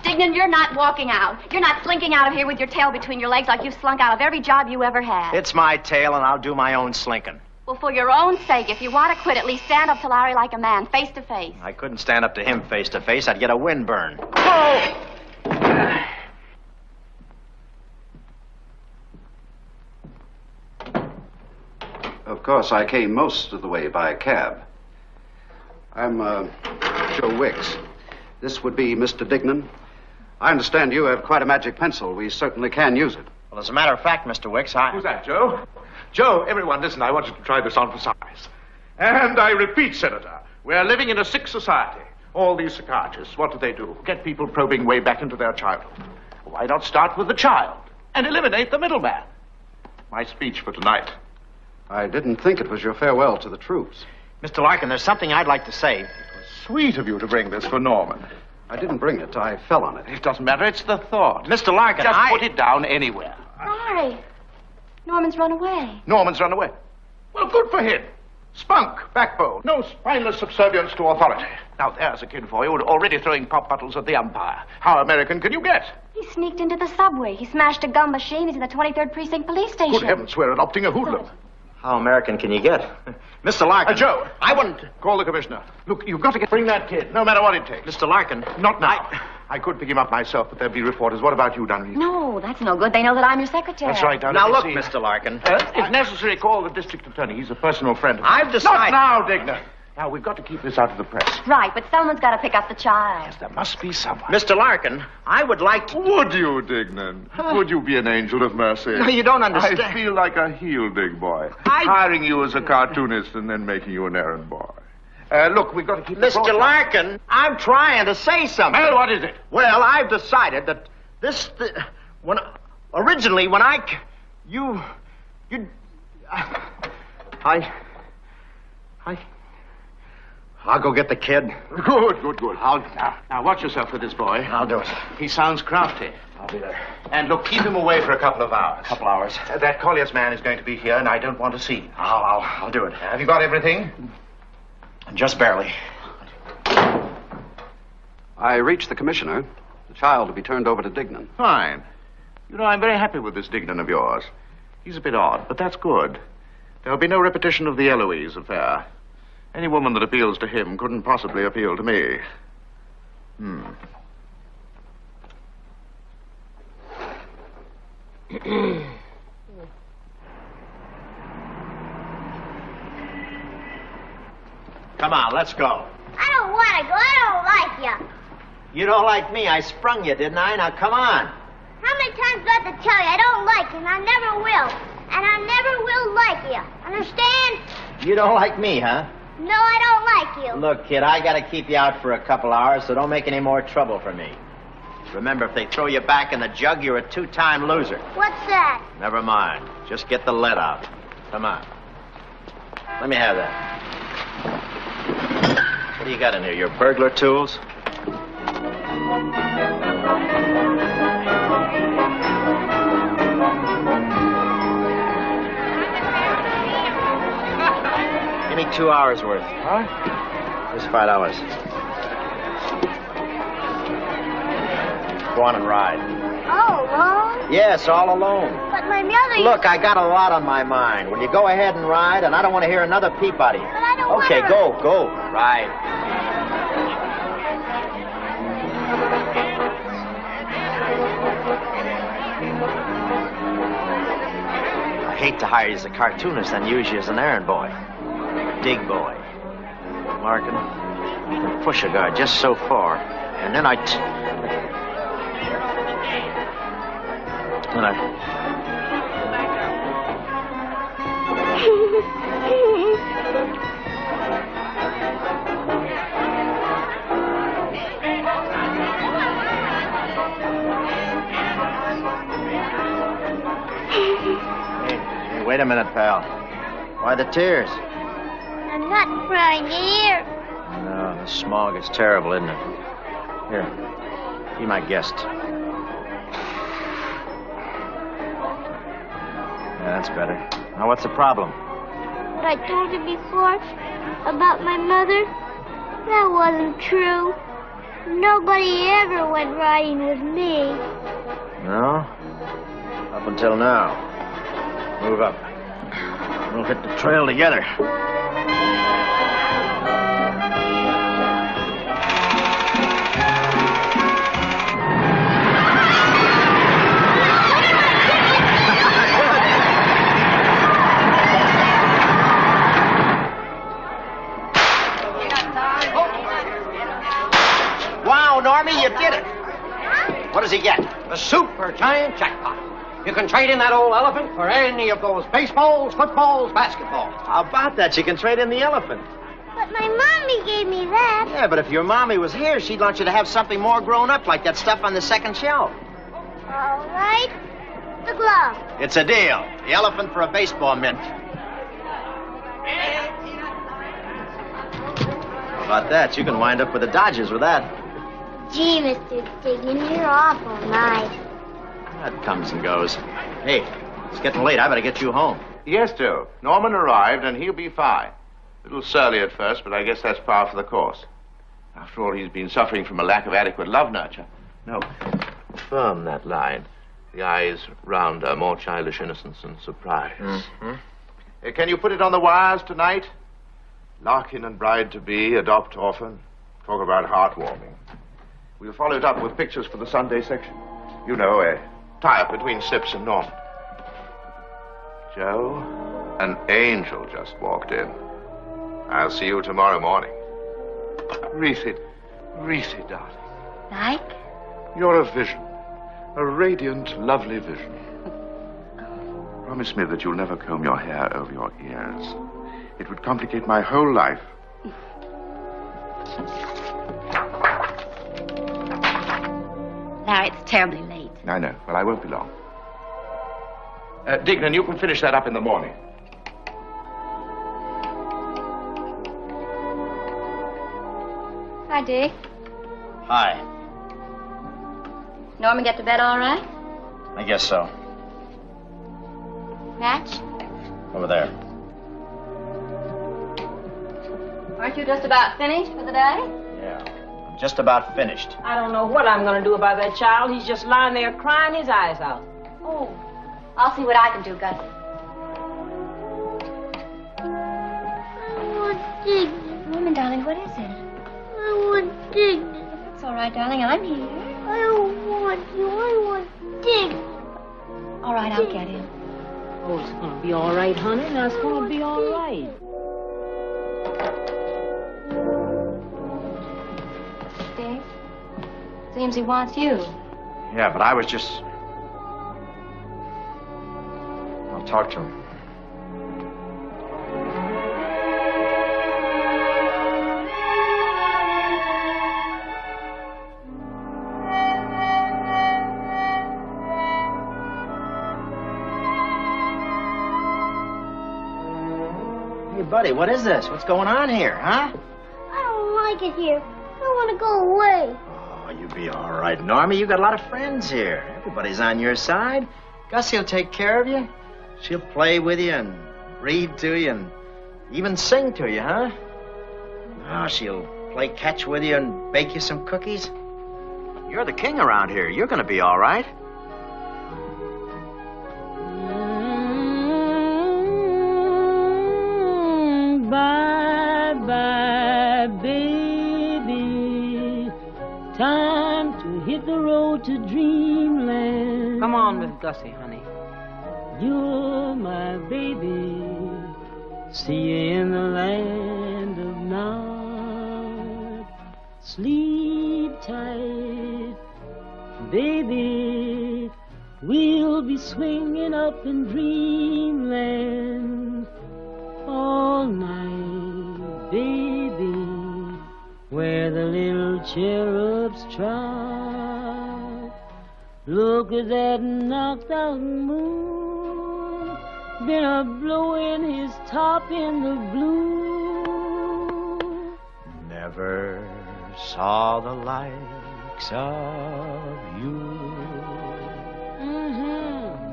[SPEAKER 3] Dignan, you're not walking out. You're not slinking out of here with your tail between your legs like you've slunk out of every job you ever had.
[SPEAKER 2] It's my tail, and I'll do my own slinking.
[SPEAKER 3] Well, for your own sake, if you want to quit, at least stand up to Larry like a man, face to face.
[SPEAKER 2] I couldn't stand up to him face to face. I'd get a windburn. Oh!
[SPEAKER 4] Of course, I came most of the way by cab. I'm Joe Wicks. This would be Mr. Dignan. I understand you have quite a magic pencil. We certainly can use it.
[SPEAKER 2] Well, as a matter of fact, Mr. Wicks,
[SPEAKER 5] Who's that, Joe? Joe, everyone, listen, I want you to try this on for size. And I repeat, Senator, we're living in a sick society. All these psychiatrists, what do? Get people probing way back into their childhood. Why not start with the child and eliminate the middleman? My speech for tonight.
[SPEAKER 4] I didn't think it was your farewell to the troops.
[SPEAKER 2] Mr. Larkin, there's something I'd like to say.
[SPEAKER 5] Sweet of you to bring this for Norman.
[SPEAKER 4] I didn't bring it. I fell on it.
[SPEAKER 5] It doesn't matter, it's the thought.
[SPEAKER 2] Mr. Larkin,
[SPEAKER 5] Just put it down anywhere.
[SPEAKER 3] Larry, Norman's run away.
[SPEAKER 5] Norman's run away. Well, good for him. Spunk, backbone, no spineless subservience to authority. Now, there's a kid for you, already throwing pop bottles at the umpire. How American can you get?
[SPEAKER 3] He sneaked into the subway. He smashed a gum machine. He's in the 23rd Precinct Police Station.
[SPEAKER 5] Good heavens, we're adopting a hoodlum.
[SPEAKER 2] How American can you get? Mr. Larkin.
[SPEAKER 5] Joe.
[SPEAKER 2] I wouldn't...
[SPEAKER 5] Call the commissioner. Look, you've got to bring that kid, no matter what it takes.
[SPEAKER 2] Mr. Larkin.
[SPEAKER 5] Not now. I could pick him up myself, but there'll be reporters. What about you, Dunreath?
[SPEAKER 3] No, that's no good. They know that I'm your secretary.
[SPEAKER 5] That's right, Dunreath.
[SPEAKER 2] Now, look, Mr. Larkin.
[SPEAKER 5] If necessary, call the district attorney. He's a personal friend of mine.
[SPEAKER 2] I've decided...
[SPEAKER 5] Not now, Dignan. Now, we've got to keep this out of the press.
[SPEAKER 3] Right, but someone's got to pick up the child.
[SPEAKER 5] There must be someone.
[SPEAKER 2] Mr. Larkin, I would like to...
[SPEAKER 5] Would you, Dignan? Would you be an angel of mercy?
[SPEAKER 2] No, you don't understand.
[SPEAKER 5] I feel like a heel, big boy. Hiring you as a cartoonist and then making you an errand boy. Look, we've got to keep this...
[SPEAKER 2] Mr. Larkin, I'm trying to say something.
[SPEAKER 5] Well, what is it?
[SPEAKER 2] Well, I've decided that when Originally, when I'll go get the kid.
[SPEAKER 5] Good. Now, watch yourself with this boy.
[SPEAKER 2] I'll do it.
[SPEAKER 5] He sounds crafty.
[SPEAKER 2] I'll be there.
[SPEAKER 5] And look, keep him away for a couple of hours.
[SPEAKER 2] Couple hours.
[SPEAKER 5] That Collier's man is going to be here, and I don't want to see him.
[SPEAKER 2] I'll do it.
[SPEAKER 5] Have you got everything?
[SPEAKER 2] Just barely.
[SPEAKER 4] I reached the commissioner. The child to be turned over to Dignan.
[SPEAKER 5] Fine. You know, I'm very happy with this Dignan of yours. He's a bit odd, but that's good. There'll be no repetition of the Eloise affair. Any woman that appeals to him couldn't possibly appeal to me.
[SPEAKER 2] Come on, let's go.
[SPEAKER 9] I don't want to go. I don't like you.
[SPEAKER 2] You don't like me. I sprung you, didn't I? Now, come on.
[SPEAKER 9] How many times do I have to tell you I don't like you, and I never will. And I never will like you. Understand?
[SPEAKER 2] You don't like me, huh?
[SPEAKER 9] No, I don't like you.
[SPEAKER 2] Look, kid, I gotta keep you out for a couple hours, so don't make any more trouble for me. Remember, if they throw you back in the jug, you're a two-time loser.
[SPEAKER 9] What's that?
[SPEAKER 2] Never mind. Just get the lead out. Come on. Let me have that. What do you got in here? Your burglar tools? Give me 2 hours worth.
[SPEAKER 5] Huh?
[SPEAKER 2] Here's $5. Go on and ride.
[SPEAKER 9] All alone?
[SPEAKER 2] Yes, all alone.
[SPEAKER 9] But my mother...
[SPEAKER 2] Look, I got a lot on my mind. Will you go ahead and ride? And I don't want to hear another peep out of you.
[SPEAKER 9] But I don't want to...
[SPEAKER 2] Okay, go. Ride. I hate to hire you as a cartoonist and use you as an errand boy. Dig boy. Larkin, you can push a guy just so far, and then Hey, wait a minute, pal. Why the tears?
[SPEAKER 9] I'm not crying here.
[SPEAKER 2] No, the smog is terrible, isn't it? Here, be my guest. Yeah, that's better. Now, what's the problem?
[SPEAKER 9] What I told you before about my mother, that wasn't true. Nobody ever went riding with me.
[SPEAKER 2] No? Up until now. Move up. We'll hit the trail together. Wow, Normie, you did it. What does he get?
[SPEAKER 10] A super giant jackpot. You can trade in that old elephant for any of those baseballs, footballs, basketballs.
[SPEAKER 2] How about that? You can trade in the elephant.
[SPEAKER 9] But my mommy gave me that.
[SPEAKER 2] Yeah, but if your mommy was here, she'd want you to have something more grown up, like that stuff on the second shelf.
[SPEAKER 9] All right. The glove.
[SPEAKER 2] It's a deal. The elephant for a baseball mitt. How about that? You can wind up with the Dodgers with that.
[SPEAKER 9] Gee, Mr. Dignan, you're awful nice.
[SPEAKER 2] That comes and goes. Hey, it's getting late. I better get you home.
[SPEAKER 5] Yes, Joe. Norman arrived, and he'll be fine. A little surly at first, but I guess that's par for the course. After all, he's been suffering from a lack of adequate love nurture. No, firm that line. The eyes rounder, more childish innocence and surprise.
[SPEAKER 2] Mm-hmm.
[SPEAKER 5] Can you put it on the wires tonight? Larkin and bride-to-be, adopt orphan. Talk about heartwarming. We'll follow it up with pictures for the Sunday section. You know, a tie-up between Snips and Norman. Joe, an angel just walked in. I'll see you tomorrow morning. Reese, darling.
[SPEAKER 3] Like?
[SPEAKER 5] You're a vision. A radiant, lovely vision. Promise me that you'll never comb your hair over your ears. It would complicate my whole life.
[SPEAKER 3] Larry, it's terribly late.
[SPEAKER 5] I know. Well, I won't be long. Dignan, you can finish that up in the morning.
[SPEAKER 3] Hi, Dick.
[SPEAKER 2] Hi.
[SPEAKER 3] Norman get to bed all right?
[SPEAKER 2] I guess so.
[SPEAKER 3] Match?
[SPEAKER 2] Over there.
[SPEAKER 3] Aren't you just about finished for the day?
[SPEAKER 2] Yeah. I'm just about finished.
[SPEAKER 1] I don't know what I'm going to do about that child. He's just lying there crying his eyes out.
[SPEAKER 3] Oh, I'll see what I can do, Gussie.
[SPEAKER 9] I want Dignan.
[SPEAKER 3] Norman, darling, what is it?
[SPEAKER 9] I want Dignan.
[SPEAKER 3] It's all right, darling. I'm here.
[SPEAKER 9] I don't want you. I want Dignan.
[SPEAKER 3] All right, I'll get him.
[SPEAKER 1] Oh, it's going to be all right, honey. Now, it's going to be all right.
[SPEAKER 3] Dick, seems he wants you.
[SPEAKER 2] Yeah, but I was just... I'll talk to him. Hey, buddy, what is this? What's going on here, huh?
[SPEAKER 9] I don't like it here. I want to go away.
[SPEAKER 2] Oh, you be all right, Normie. You got a lot of friends here. Everybody's on your side. Gussie will take care of you. She'll play with you and read to you and even sing to you, huh? Oh, she'll play catch with you and bake you some cookies. You're the king around here. You're going to be all right.
[SPEAKER 1] Bye-bye, baby. Time to hit the road to dreamland. Come on, Miss Gussie, honey. You're my baby. See you in the land of Nod. Sleep tight, baby. We'll be swinging up in dreamland all night, baby, where the little cherubs trot. Look at that knocked out moon, been a blowing his top in the blue.
[SPEAKER 2] Never saw the likes of you.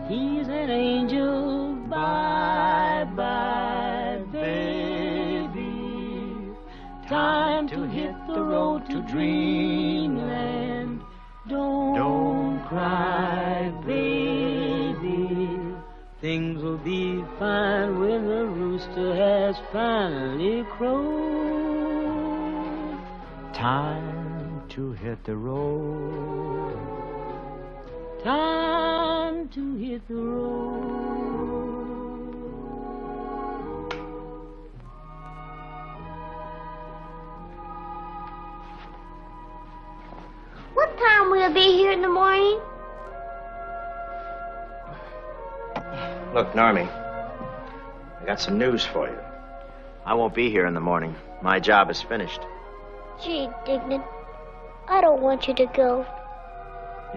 [SPEAKER 1] He's an angel. Bye-bye, baby. Time to hit the road to dreamland. Don't cry, baby. Things will be fine when the rooster has finally crowed.
[SPEAKER 2] Time to hit the road.
[SPEAKER 1] Time to hit the road.
[SPEAKER 9] What time will you be here in the morning?
[SPEAKER 2] Look, Normie, I got some news for you. I won't be here in the morning. My job is finished.
[SPEAKER 9] Gee, Dignan, I don't want you to go.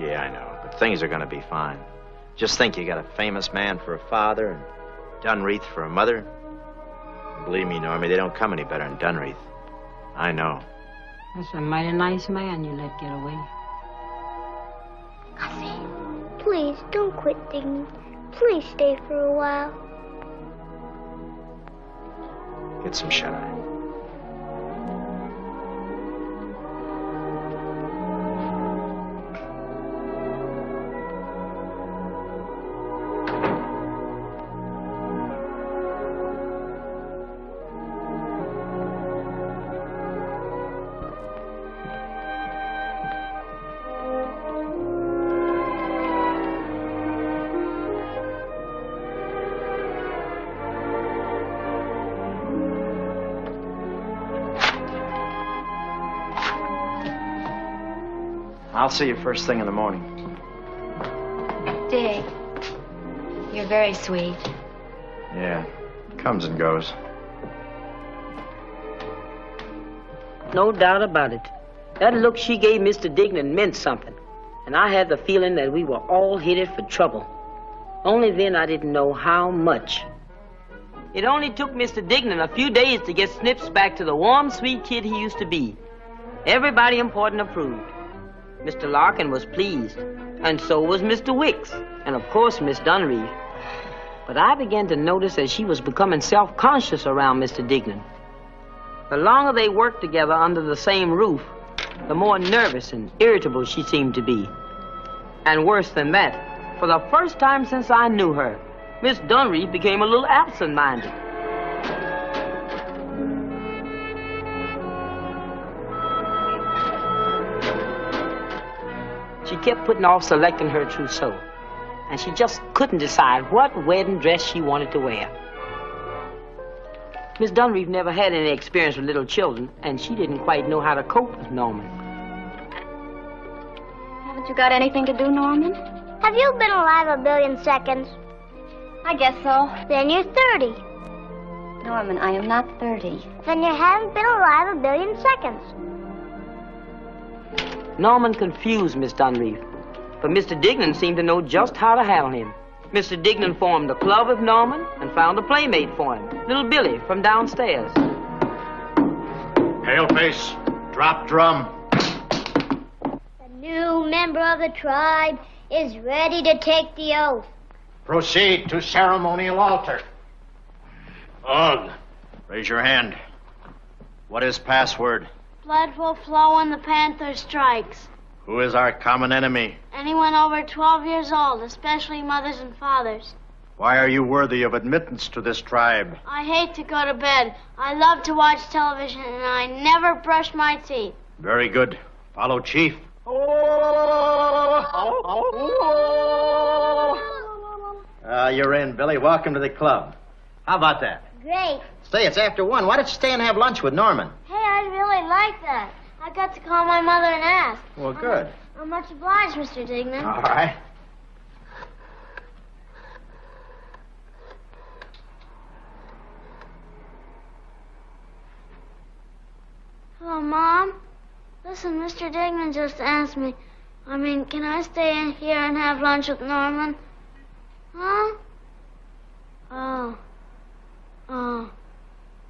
[SPEAKER 2] Yeah, I know, but things are going to be fine. Just think you got a famous man for a father and Dunreath for a mother. Believe me, Normie, they don't come any better in Dunreath. I know.
[SPEAKER 1] That's a mighty nice man you let get away.
[SPEAKER 9] Gussie, please don't quit, Dignan. Please stay for a while.
[SPEAKER 2] Get some shut-eye. I'll see you first thing in the morning.
[SPEAKER 3] Dick, you're very sweet.
[SPEAKER 2] Yeah, comes and goes.
[SPEAKER 1] No doubt about it. That look she gave Mr. Dignan meant something. And I had the feeling that we were all headed for trouble. Only then I didn't know how much. It only took Mr. Dignan a few days to get Snips back to the warm, sweet kid he used to be. Everybody important approved. Mr. Larkin was pleased, and so was Mr. Wicks, and of course Miss Dunreath. But I began to notice that she was becoming self-conscious around Mr. Dignan. The longer they worked together under the same roof, the more nervous and irritable she seemed to be. And worse than that, for the first time since I knew her, Miss Dunreath became a little absent-minded. She kept putting off selecting her trousseau, and she just couldn't decide what wedding dress she wanted to wear. Miss Dunreath never had any experience with little children, and she didn't quite know how to cope with Norman.
[SPEAKER 3] Haven't you got anything to do, Norman?
[SPEAKER 9] Have you been alive a billion seconds?
[SPEAKER 3] I guess so.
[SPEAKER 9] Then you're 30.
[SPEAKER 3] Norman, I am not 30.
[SPEAKER 9] Then you haven't been alive a billion seconds.
[SPEAKER 1] Norman confused Miss Dunreath, but Mr. Dignan seemed to know just how to handle him. Mr. Dignan formed a club with Norman and found a playmate for him, little Billy from downstairs.
[SPEAKER 7] Paleface, drop drum.
[SPEAKER 9] The new member of the tribe is ready to take the oath.
[SPEAKER 7] Proceed to ceremonial altar. On. Raise your hand. What is password?
[SPEAKER 9] Blood will flow when the panther strikes.
[SPEAKER 7] Who is our common enemy?
[SPEAKER 9] Anyone over 12 years old, especially mothers and fathers.
[SPEAKER 7] Why are you worthy of admittance to this tribe?
[SPEAKER 9] I hate to go to bed. I love to watch television, and I never brush my teeth.
[SPEAKER 7] Very good. Follow Chief. You're in, Billy. Welcome to the club. How about that?
[SPEAKER 9] Great.
[SPEAKER 2] Say, it's after 1. Why don't you stay and have lunch with Norman?
[SPEAKER 9] Hey, I'd really like that. I got to call my mother and ask.
[SPEAKER 2] Well, good.
[SPEAKER 9] I'm much obliged, Mr. Dignan.
[SPEAKER 2] All right.
[SPEAKER 9] Hello, Mom. Listen, Mr. Dignan just asked me. Can I stay in here and have lunch with Norman? Huh? Oh.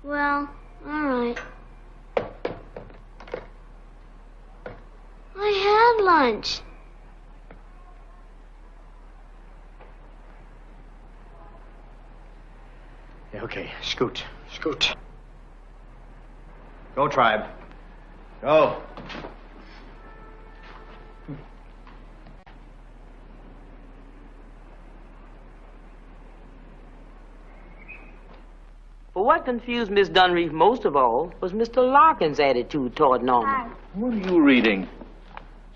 [SPEAKER 9] Well, all right. I had lunch.
[SPEAKER 2] Yeah, okay, scoot. Go, tribe. Go.
[SPEAKER 1] But what confused Miss Dunreath most of all was Mr. Larkin's attitude toward Norman.
[SPEAKER 5] What are you reading?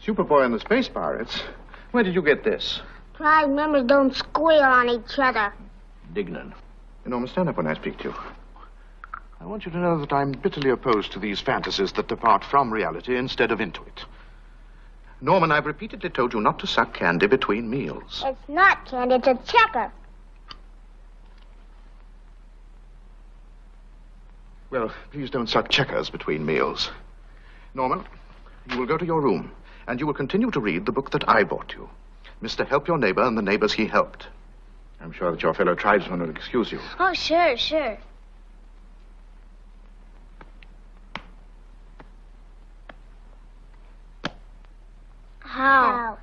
[SPEAKER 5] Superboy and the Space Pirates? Where did you get this?
[SPEAKER 9] Tribe members don't squeal on each other.
[SPEAKER 5] Dignan. Norman, stand up when I speak to you. I want you to know that I'm bitterly opposed to these fantasies that depart from reality instead of into it. Norman, I've repeatedly told you not to suck candy between meals.
[SPEAKER 9] It's not candy, it's a checker.
[SPEAKER 5] Well, please don't suck checkers between meals. Norman, you will go to your room, and you will continue to read the book that I bought you. Mr. Help Your Neighbor and the Neighbors He Helped. I'm sure that your fellow tribesmen will excuse you.
[SPEAKER 9] Oh, sure. How?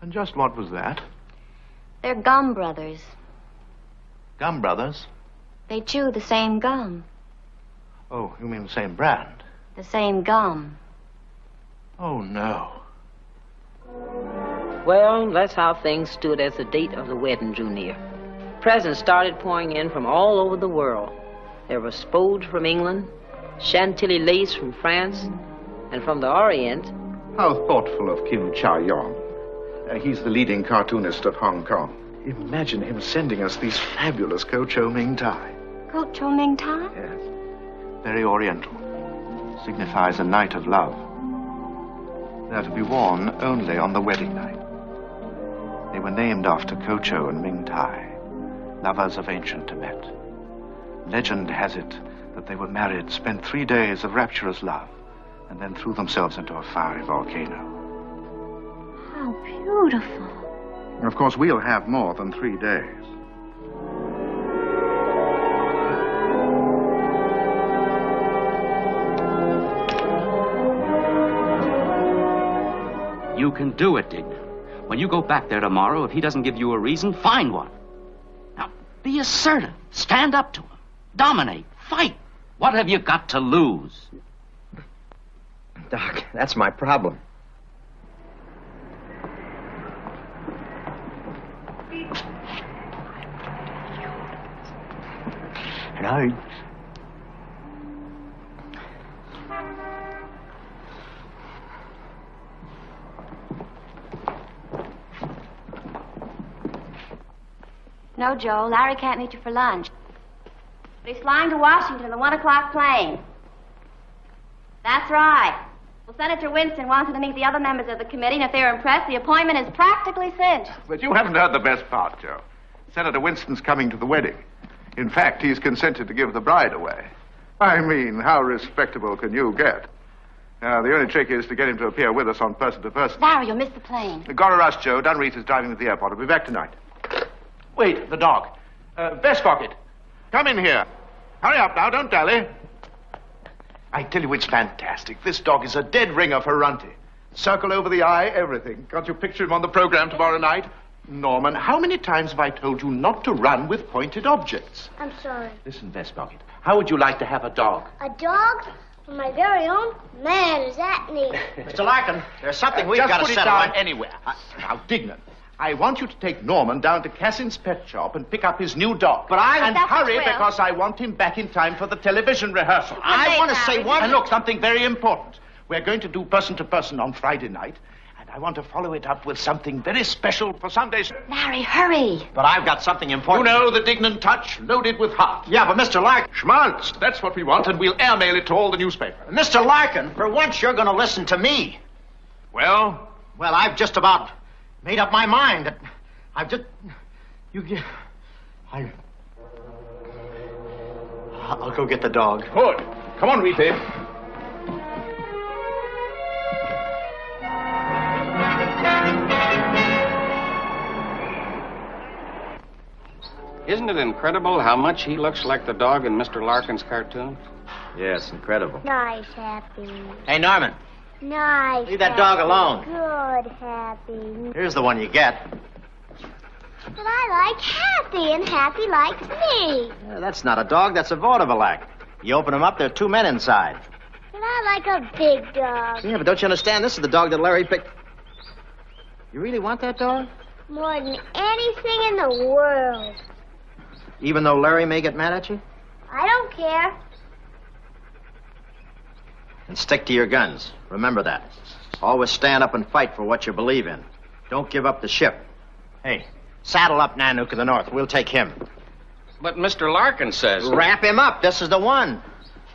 [SPEAKER 5] And just what was that?
[SPEAKER 3] They're gum brothers.
[SPEAKER 5] Gum brothers?
[SPEAKER 3] They chew the same gum.
[SPEAKER 5] Oh, you mean the same brand?
[SPEAKER 3] The same gum.
[SPEAKER 5] Oh, no.
[SPEAKER 1] Well, that's how things stood as the date of the wedding drew near. Presents started pouring in from all over the world. There was spode from England, Chantilly lace from France, and from the Orient.
[SPEAKER 5] How thoughtful of Kim Cha-yong. He's the leading cartoonist of Hong Kong. Imagine him sending us these fabulous Ko Cho Ming tie.
[SPEAKER 3] Ko Cho Ming tie?
[SPEAKER 5] Yes. Very oriental. Signifies a night of love. They're to be worn only on the wedding night. They were named after Ko Cho and Ming Tai, lovers of ancient Tibet. Legend has it that they were married, spent 3 days of rapturous love, and then threw themselves into a fiery volcano.
[SPEAKER 9] How beautiful.
[SPEAKER 5] And of course, we'll have more than 3 days.
[SPEAKER 8] You can do it, Dignan. When you go back there tomorrow, if he doesn't give you a reason, find one. Now, be assertive. Stand up to him. Dominate. Fight. What have you got to lose?
[SPEAKER 2] Doc, that's my problem. And I...
[SPEAKER 3] No, Joe, Larry can't meet you for lunch. But he's flying to Washington in the 1 o'clock plane. That's right. Well, Senator Winston wants him to meet the other members of the committee, and if they're impressed, the appointment is practically cinched.
[SPEAKER 5] But you haven't heard the best part, Joe. Senator Winston's coming to the wedding. In fact, he's consented to give the bride away. I mean, how respectable can you get? Now, the only trick is to get him to appear with us on person to person.
[SPEAKER 3] Larry, you'll miss the plane.
[SPEAKER 5] Gotta rush, Joe. Dunreath is driving to the airport. I'll be back tonight. Wait, the dog. Vest pocket. Come in here. Hurry up now, don't dally. I tell you, it's fantastic. This dog is a dead ringer for Runty. Circle over the eye, everything. Can't you picture him on the program tomorrow night? Norman, how many times have I told you not to run with pointed objects?
[SPEAKER 9] I'm sorry.
[SPEAKER 5] Listen, Vest pocket. How would you like to have a dog?
[SPEAKER 9] A dog? For my very own? Man, is that neat.
[SPEAKER 2] Mr. Larkin, there's something we've got to settle.
[SPEAKER 5] Just put it down anywhere. Now, Dignan, I want you to take Norman down to Cassin's pet shop and pick up his new dog.
[SPEAKER 2] But I...
[SPEAKER 5] And hurry, because I want him back in time for the television rehearsal.
[SPEAKER 2] I want to say one...
[SPEAKER 5] And look, something very important. We're going to do person-to-person on Friday night, and I want to follow it up with something very special for Sundays.
[SPEAKER 3] Larry, hurry.
[SPEAKER 2] But I've got something important.
[SPEAKER 5] You know the Dignan touch, loaded with heart.
[SPEAKER 2] Yeah, but Mr. Larkin...
[SPEAKER 5] Schmaltz, that's what we want, and we'll airmail it to all the newspapers.
[SPEAKER 2] Mr. Larkin, for once you're going to listen to me.
[SPEAKER 5] Well?
[SPEAKER 2] Well, I've just about made up my mind that I've just... I'll go get the dog.
[SPEAKER 5] Good. Come on, Reefy.
[SPEAKER 10] Isn't it incredible how much he looks like the dog in Mr. Larkin's cartoon?
[SPEAKER 2] Yes, incredible.
[SPEAKER 9] Nice, Happy.
[SPEAKER 2] Hey, Norman,
[SPEAKER 9] Nice.
[SPEAKER 2] leave that dog alone.
[SPEAKER 9] Good, Happy.
[SPEAKER 2] Here's the one you get.
[SPEAKER 9] But I like Happy, and Happy likes me.
[SPEAKER 2] Yeah, that's not a dog, that's a vaudeville act. You open him up, there are 2 men inside.
[SPEAKER 9] But I like a big dog.
[SPEAKER 2] Yeah, but don't you understand? This is the dog that Larry picked. You really want that dog?
[SPEAKER 9] More than anything in the world.
[SPEAKER 2] Even though Larry may get mad at you?
[SPEAKER 9] I don't care.
[SPEAKER 2] And stick to your guns. Remember that. Always stand up and fight for what you believe in. Don't give up the ship. Hey, saddle up Nanook in the north. We'll take him.
[SPEAKER 10] But Mr. Larkin says...
[SPEAKER 2] Wrap him up. This is the one.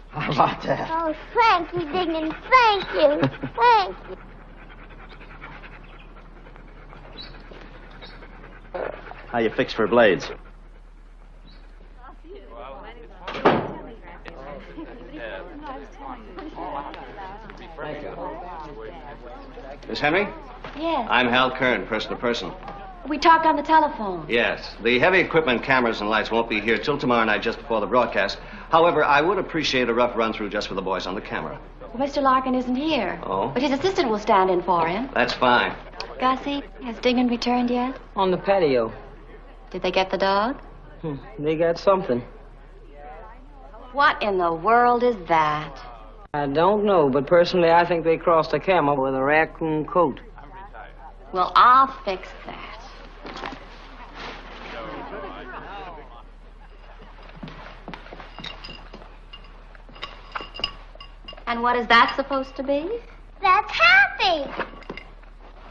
[SPEAKER 2] How about that?
[SPEAKER 9] Oh, thank you, Dignan. Thank you. Thank you.
[SPEAKER 2] How you fix for blades?
[SPEAKER 10] Miss Henry?
[SPEAKER 3] Yes.
[SPEAKER 10] I'm Hal Kern, person to person.
[SPEAKER 3] We talked on the telephone.
[SPEAKER 10] Yes. The heavy equipment, cameras, and lights won't be here till tomorrow night just before the broadcast. However, I would appreciate a rough run-through just for the boys on the camera.
[SPEAKER 3] Well, Mr. Larkin isn't here.
[SPEAKER 10] Oh?
[SPEAKER 3] But his assistant will stand in for him.
[SPEAKER 10] That's fine.
[SPEAKER 3] Gussie, has Dignan returned yet?
[SPEAKER 1] On the patio.
[SPEAKER 3] Did they get the dog?
[SPEAKER 1] They got something.
[SPEAKER 3] What in the world is that?
[SPEAKER 1] I don't know, but personally I think they crossed a camel with a raccoon coat.
[SPEAKER 3] Well, I'll fix that. And what is that supposed to be?
[SPEAKER 9] That's Happy.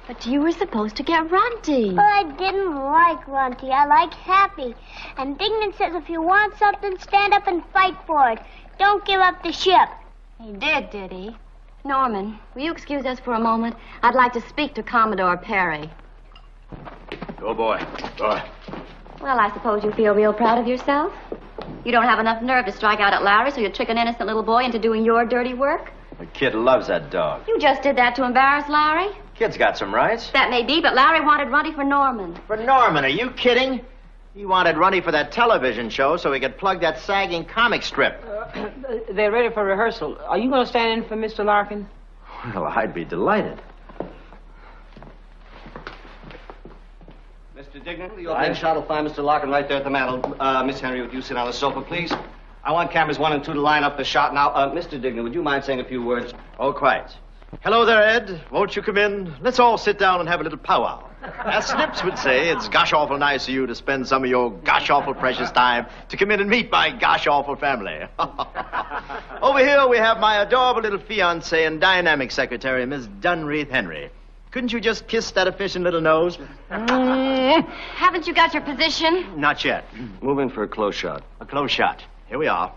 [SPEAKER 3] But you were supposed to get Runty.
[SPEAKER 9] But I didn't like Runty. I like Happy. And Dignan says if you want something, stand up and fight for it. Don't give up the ship.
[SPEAKER 3] He did he? Norman, will you excuse us for a moment? I'd like to speak to Commodore Perry.
[SPEAKER 5] Go, boy. Go.
[SPEAKER 3] Well, I suppose you feel real proud of yourself? You don't have enough nerve to strike out at Larry, so you trick an innocent little boy into doing your dirty work?
[SPEAKER 2] The kid loves that dog.
[SPEAKER 3] You just did that to embarrass Larry.
[SPEAKER 2] Kid's got some rights.
[SPEAKER 3] That may be, but Larry wanted Runty for Norman.
[SPEAKER 2] For Norman, are you kidding? He wanted Runty for that television show so he could plug that sagging comic strip.
[SPEAKER 1] They're ready for rehearsal. Are you going to stand in for Mr. Larkin?
[SPEAKER 2] Well, I'd be delighted.
[SPEAKER 10] Mr. Dignan, the opening shot will find Mr. Larkin right there at the mantel. Miss Henry, would you sit on the sofa, please? I want cameras 1 and 2 to line up the shot now. Mr. Dignan, would you mind saying a few words?
[SPEAKER 2] Oh, quite. Hello there, Ed. Won't you come in? Let's all sit down and have a little powwow. As Snips would say, it's gosh awful nice of you to spend some of your gosh awful precious time to come in and meet my gosh awful family. Over here we have my adorable little fiancée and dynamic secretary, Miss Dunreath Henry. Couldn't you just kiss that efficient little nose?
[SPEAKER 3] Haven't you got your position?
[SPEAKER 2] Not yet.
[SPEAKER 10] Moving for a close shot.
[SPEAKER 2] A close shot. Here we are.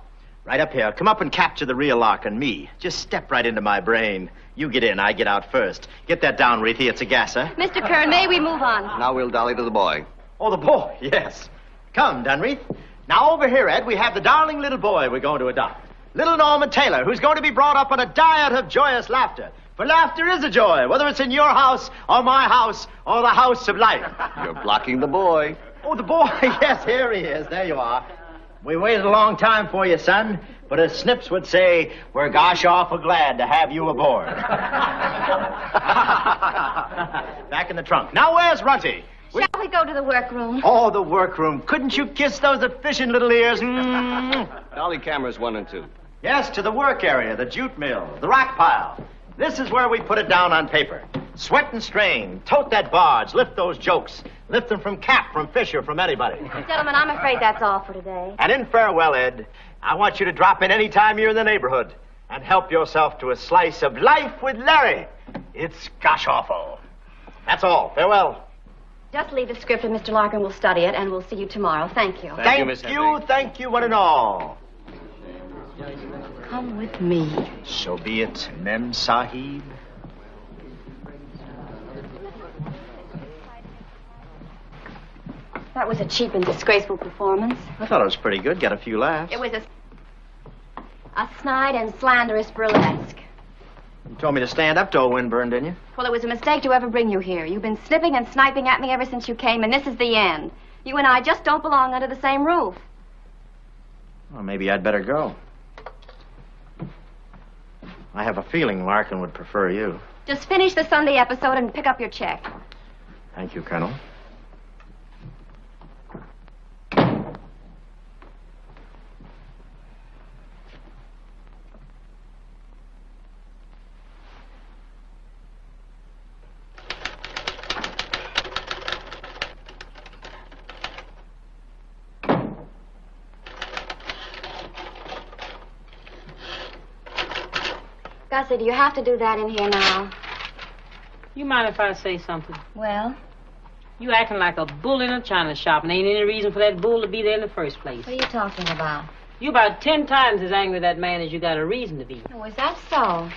[SPEAKER 2] Right up here. Come up and capture the real Larkin, me. Just step right into my brain. You get in, I get out first. Get that down, Reethy. It's a gasser.
[SPEAKER 3] Mr. Kern, may we move on?
[SPEAKER 10] Now we'll dolly to the boy.
[SPEAKER 2] Oh, the boy, yes. Come, Dunreath. Now over here, Ed, we have the darling little boy we're going to adopt. Little Norman Taylor, who's going to be brought up on a diet of joyous laughter. For laughter is a joy, whether it's in your house or my house or the house of life.
[SPEAKER 10] You're blocking the boy.
[SPEAKER 2] Oh, the boy, yes, here he is. There you are. We waited a long time for you, son. But as Snips would say, we're gosh awful glad to have you aboard. Back in the trunk. Now, where's Runty?
[SPEAKER 3] Shall we go to the workroom?
[SPEAKER 2] Oh, the workroom. Couldn't you kiss those efficient little ears?
[SPEAKER 10] Dolly cameras 1 and 2.
[SPEAKER 2] Yes, to the work area, the jute mill, the rock pile. This is where we put it down on paper. Sweat and strain. Tote that barge. Lift those jokes. Lift them from Cap, from Fisher, from anybody.
[SPEAKER 3] Gentlemen, I'm afraid that's all for today.
[SPEAKER 2] And in farewell, Ed, I want you to drop in any time you're in the neighborhood and help yourself to a slice of life with Larry. It's gosh awful. That's all. Farewell.
[SPEAKER 3] Just leave the script and Mr. Larkin will study it, and we'll see you tomorrow. Thank you.
[SPEAKER 10] Thank you, Miss Henry.
[SPEAKER 2] Thank you, one and all.
[SPEAKER 3] Come with me.
[SPEAKER 2] So be it, Mem Sahib.
[SPEAKER 3] That was a cheap and disgraceful performance.
[SPEAKER 2] I thought it was pretty good. Got a few laughs.
[SPEAKER 3] It was a snide and slanderous burlesque.
[SPEAKER 2] You told me to stand up to old Winburn, didn't you?
[SPEAKER 3] Well, it was a mistake to ever bring you here. You've been snipping and sniping at me ever since you came, and this is the end. You and I just don't belong under the same roof.
[SPEAKER 2] Well, maybe I'd better go. I have a feeling Larkin would prefer you.
[SPEAKER 3] Just finish the Sunday episode and pick up your check.
[SPEAKER 2] Thank you, Colonel.
[SPEAKER 3] Gussie, do you have to do that in here now?
[SPEAKER 1] You mind if I say something?
[SPEAKER 3] Well,
[SPEAKER 1] You acting like a bull in a china shop, and ain't any reason for that bull to be there in the first place.
[SPEAKER 3] what are you talking about?
[SPEAKER 1] You about 10 times as angry at that man as you got a reason to be.
[SPEAKER 3] Oh, is that so?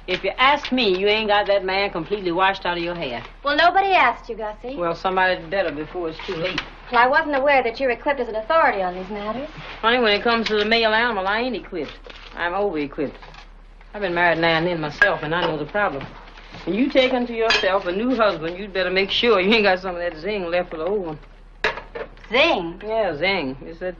[SPEAKER 1] If you ask me, you ain't got that man completely washed out of your hair.
[SPEAKER 3] Well, nobody asked you, Gussie.
[SPEAKER 1] Well, somebody'd better before it's too late.
[SPEAKER 3] Well, I wasn't aware that you're equipped as an authority on these matters.
[SPEAKER 1] Honey, when it comes to the male animal, I ain't equipped. I'm over-equipped. I've been married now and then myself, and I know the problem. When you take unto yourself a new husband, you'd better make sure you ain't got some of that zing left for the old one.
[SPEAKER 3] Zing?
[SPEAKER 1] Yeah, zing. It's that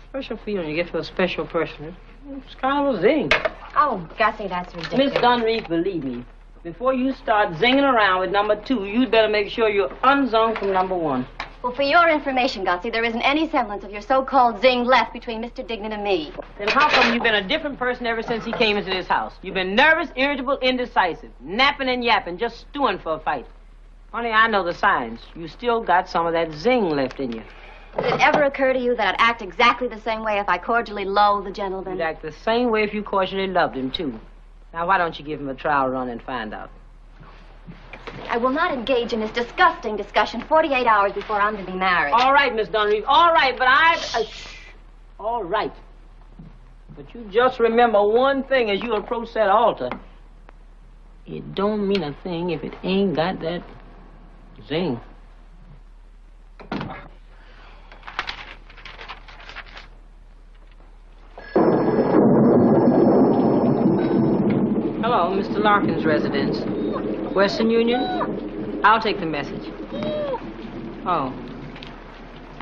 [SPEAKER 1] special feeling you get for a special person. It's kind of a zing.
[SPEAKER 3] Oh, Gussie, that's ridiculous.
[SPEAKER 1] Miss Dunreath, believe me, before you start zinging around with number 2, you'd better make sure you're unzung from number 1.
[SPEAKER 3] Well, for your information, Gussie, there isn't any semblance of your so-called zing left between Mr. Dignan and me.
[SPEAKER 1] Then how come you've been a different person ever since he came into this house? You've been nervous, irritable, indecisive, napping and yapping, just stewing for a fight. Honey, I know the signs. You still got some of that zing left in you.
[SPEAKER 3] Did it ever occur to you that I'd act exactly the same way if I cordially loathe the gentleman?
[SPEAKER 1] You'd act the same way if you cordially loved him, too. Now, why don't you give him a trial run and find out?
[SPEAKER 3] I will not engage in this disgusting discussion 48 hours before I'm to be married.
[SPEAKER 1] All right, Miss Dunreath. All right, but all right. But you just remember one thing as you approach that altar. It don't mean a thing if it ain't got that zing. Hello, Mr. Larkin's residence. Western Union? I'll take the message. Oh.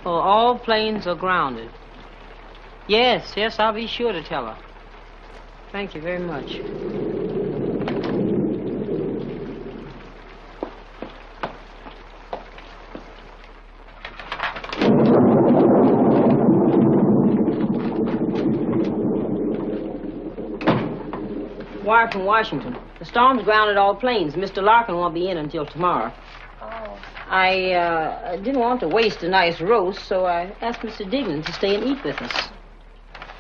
[SPEAKER 1] Oh, all planes are grounded. Yes, I'll be sure to tell her. Thank you very much. Wire from Washington. The storm's grounded all planes. Mr. Larkin won't be in until tomorrow.
[SPEAKER 3] Oh.
[SPEAKER 1] I didn't want to waste a nice roast, so I asked Mr. Dignan to stay and eat with us.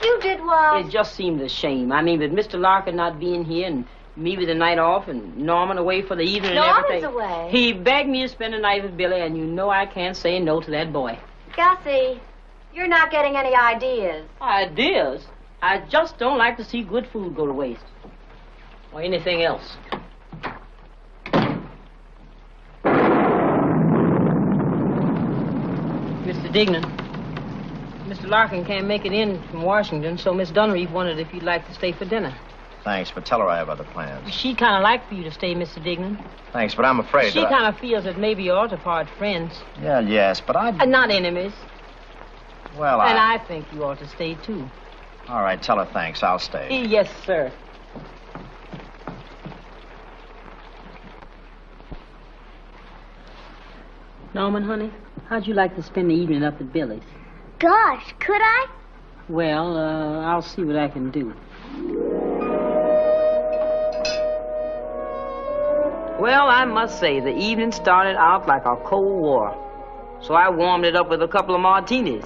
[SPEAKER 3] You did what?
[SPEAKER 1] It just seemed a shame. I mean, with Mr. Larkin not being here and me with the night off and Norman away for the evening and everything.
[SPEAKER 3] Norman's away.
[SPEAKER 1] He begged me to spend the night with Billy, and you know I can't say no to that boy.
[SPEAKER 3] Gussie, you're not getting any ideas.
[SPEAKER 1] Ideas? I just don't like to see good food go to waste. Or anything else. Mr. Dignan, Mr. Larkin can't make it in from Washington, so Miss Dunreath wondered if you'd like to stay for dinner.
[SPEAKER 2] Thanks, but tell her I have other plans.
[SPEAKER 1] She'd kind of like for you to stay, Mr. Dignan.
[SPEAKER 2] Thanks, but I'm afraid
[SPEAKER 1] She
[SPEAKER 2] that
[SPEAKER 1] kind of feels that maybe you ought to part friends.
[SPEAKER 2] Yeah, yes, but I...
[SPEAKER 1] Not enemies.
[SPEAKER 2] Well,
[SPEAKER 1] And I think you ought to stay, too.
[SPEAKER 2] All right, tell her thanks. I'll stay.
[SPEAKER 1] Yes, sir. Norman, honey, how'd you like to spend the evening up at Billy's?
[SPEAKER 9] Gosh, could I?
[SPEAKER 1] Well, I'll see what I can do. Well, I must say, the evening started out like a Cold War. So I warmed it up with a couple of martinis.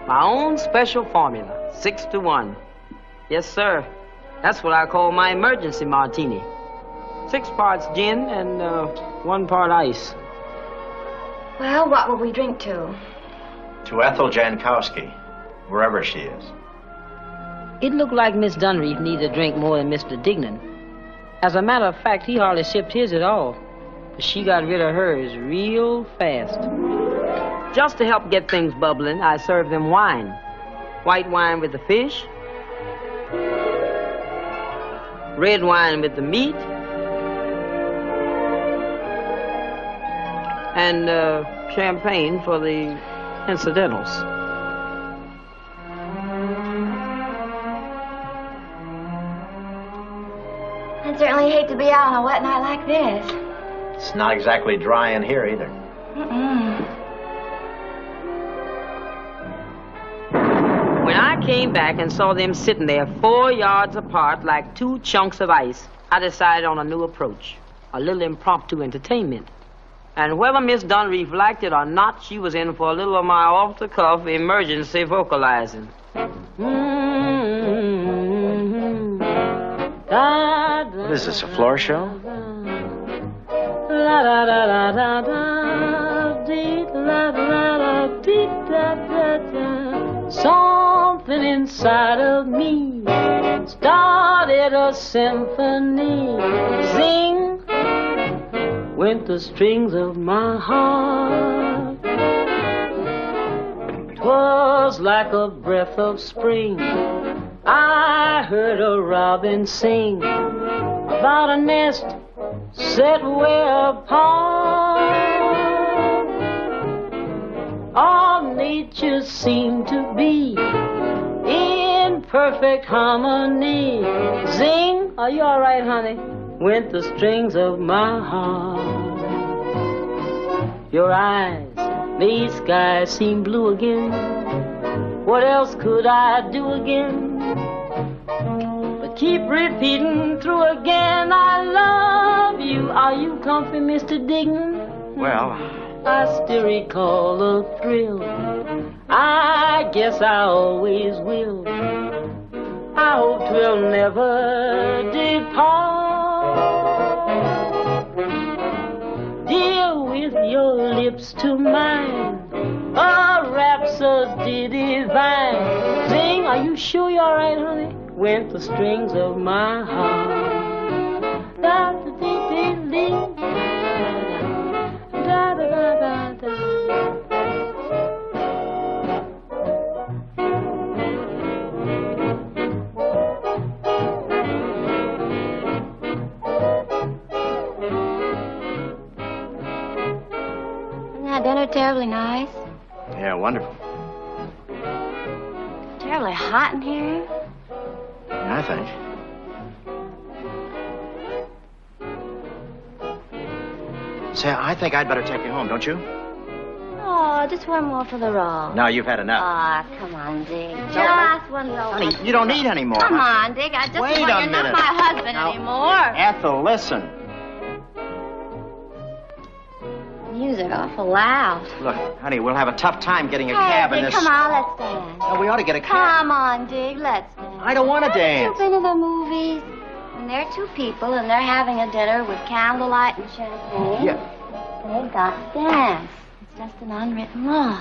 [SPEAKER 1] My own special formula, 6-1. Yes, sir. That's what I call my emergency martini. 6 parts gin and 1 part ice.
[SPEAKER 3] Well, what will we drink to?
[SPEAKER 2] To Ethel Jankowski, wherever she is.
[SPEAKER 1] It looked like Miss Dunreath needed a drink more than Mr. Dignan. As a matter of fact, he hardly sipped his at all. But she got rid of hers real fast. Just to help get things bubbling, I served them wine. White wine with the fish. Red wine with the meat. And champagne for the incidentals.
[SPEAKER 3] I'd certainly hate to be out on a wet night like this.
[SPEAKER 2] It's not exactly dry in here either.
[SPEAKER 1] When I came back and saw them sitting there 4 yards apart like 2 chunks of ice, I decided on a new approach. A little impromptu entertainment. And whether Miss Dunreath liked it or not, she was in for a little of my off-the-cuff emergency vocalizing.
[SPEAKER 2] What is this, a floor show?
[SPEAKER 1] Something inside of me started a symphony. Sing went the strings of my heart. 'Twas like a breath of spring. I heard a robin sing about a nest set way apart. All nature seemed to be in perfect harmony. Zing, are you all right, honey? Went the strings of my heart. Your eyes made sky seem blue again. What else could I do again? But keep repeating through again, I love you. Are you comfy, Mr. Dignan?
[SPEAKER 2] Well,
[SPEAKER 1] I still recall a thrill. I guess I always will. I hope 'twill never depart. Dear, with your lips to mine, a rhapsody divine. Sing, are you sure you're all right, honey? Went the strings of my heart. Da da dee dee dee. Da da da da da.
[SPEAKER 3] they're terribly nice.
[SPEAKER 2] Yeah, wonderful.
[SPEAKER 3] Terribly hot in here.
[SPEAKER 2] Yeah, I think. Say, I think I'd better take you home, don't you?
[SPEAKER 3] Oh, just one more for the roll.
[SPEAKER 2] No, you've had enough.
[SPEAKER 3] Ah, come on, Dick. Just one roll.
[SPEAKER 2] Honey, you don't need any more.
[SPEAKER 3] Come on, Dick. I just
[SPEAKER 2] Wait
[SPEAKER 3] want
[SPEAKER 2] a
[SPEAKER 3] you're
[SPEAKER 2] minute.
[SPEAKER 3] not my husband
[SPEAKER 2] Now,
[SPEAKER 3] anymore.
[SPEAKER 2] Ethel, listen.
[SPEAKER 3] Music awful loud.
[SPEAKER 2] Look, honey, we'll have a tough time getting a
[SPEAKER 3] Hey,
[SPEAKER 2] cab in
[SPEAKER 3] Dick,
[SPEAKER 2] this...
[SPEAKER 3] come on, let's dance.
[SPEAKER 2] No, we ought to get a cab.
[SPEAKER 3] Come on, Dick, let's dance.
[SPEAKER 2] I don't want to dance.
[SPEAKER 3] You've been to the movies. And there are two people, and they're having a dinner with candlelight and champagne.
[SPEAKER 2] Yeah.
[SPEAKER 3] They've got to dance. It's just an unwritten law.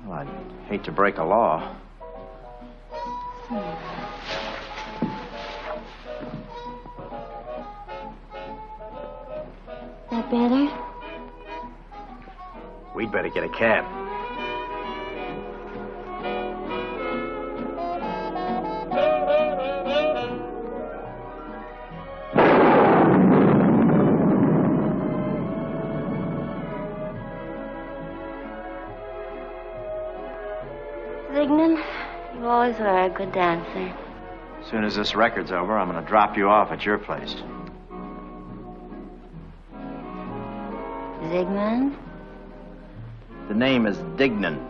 [SPEAKER 2] Well, I'd hate to break a law.
[SPEAKER 3] Is that better?
[SPEAKER 2] We'd better get a cab.
[SPEAKER 3] Dignan, you always were a good dancer.
[SPEAKER 2] As soon as this record's over, I'm going to drop you off at your place.
[SPEAKER 3] Dignan?
[SPEAKER 2] The name is Dignan.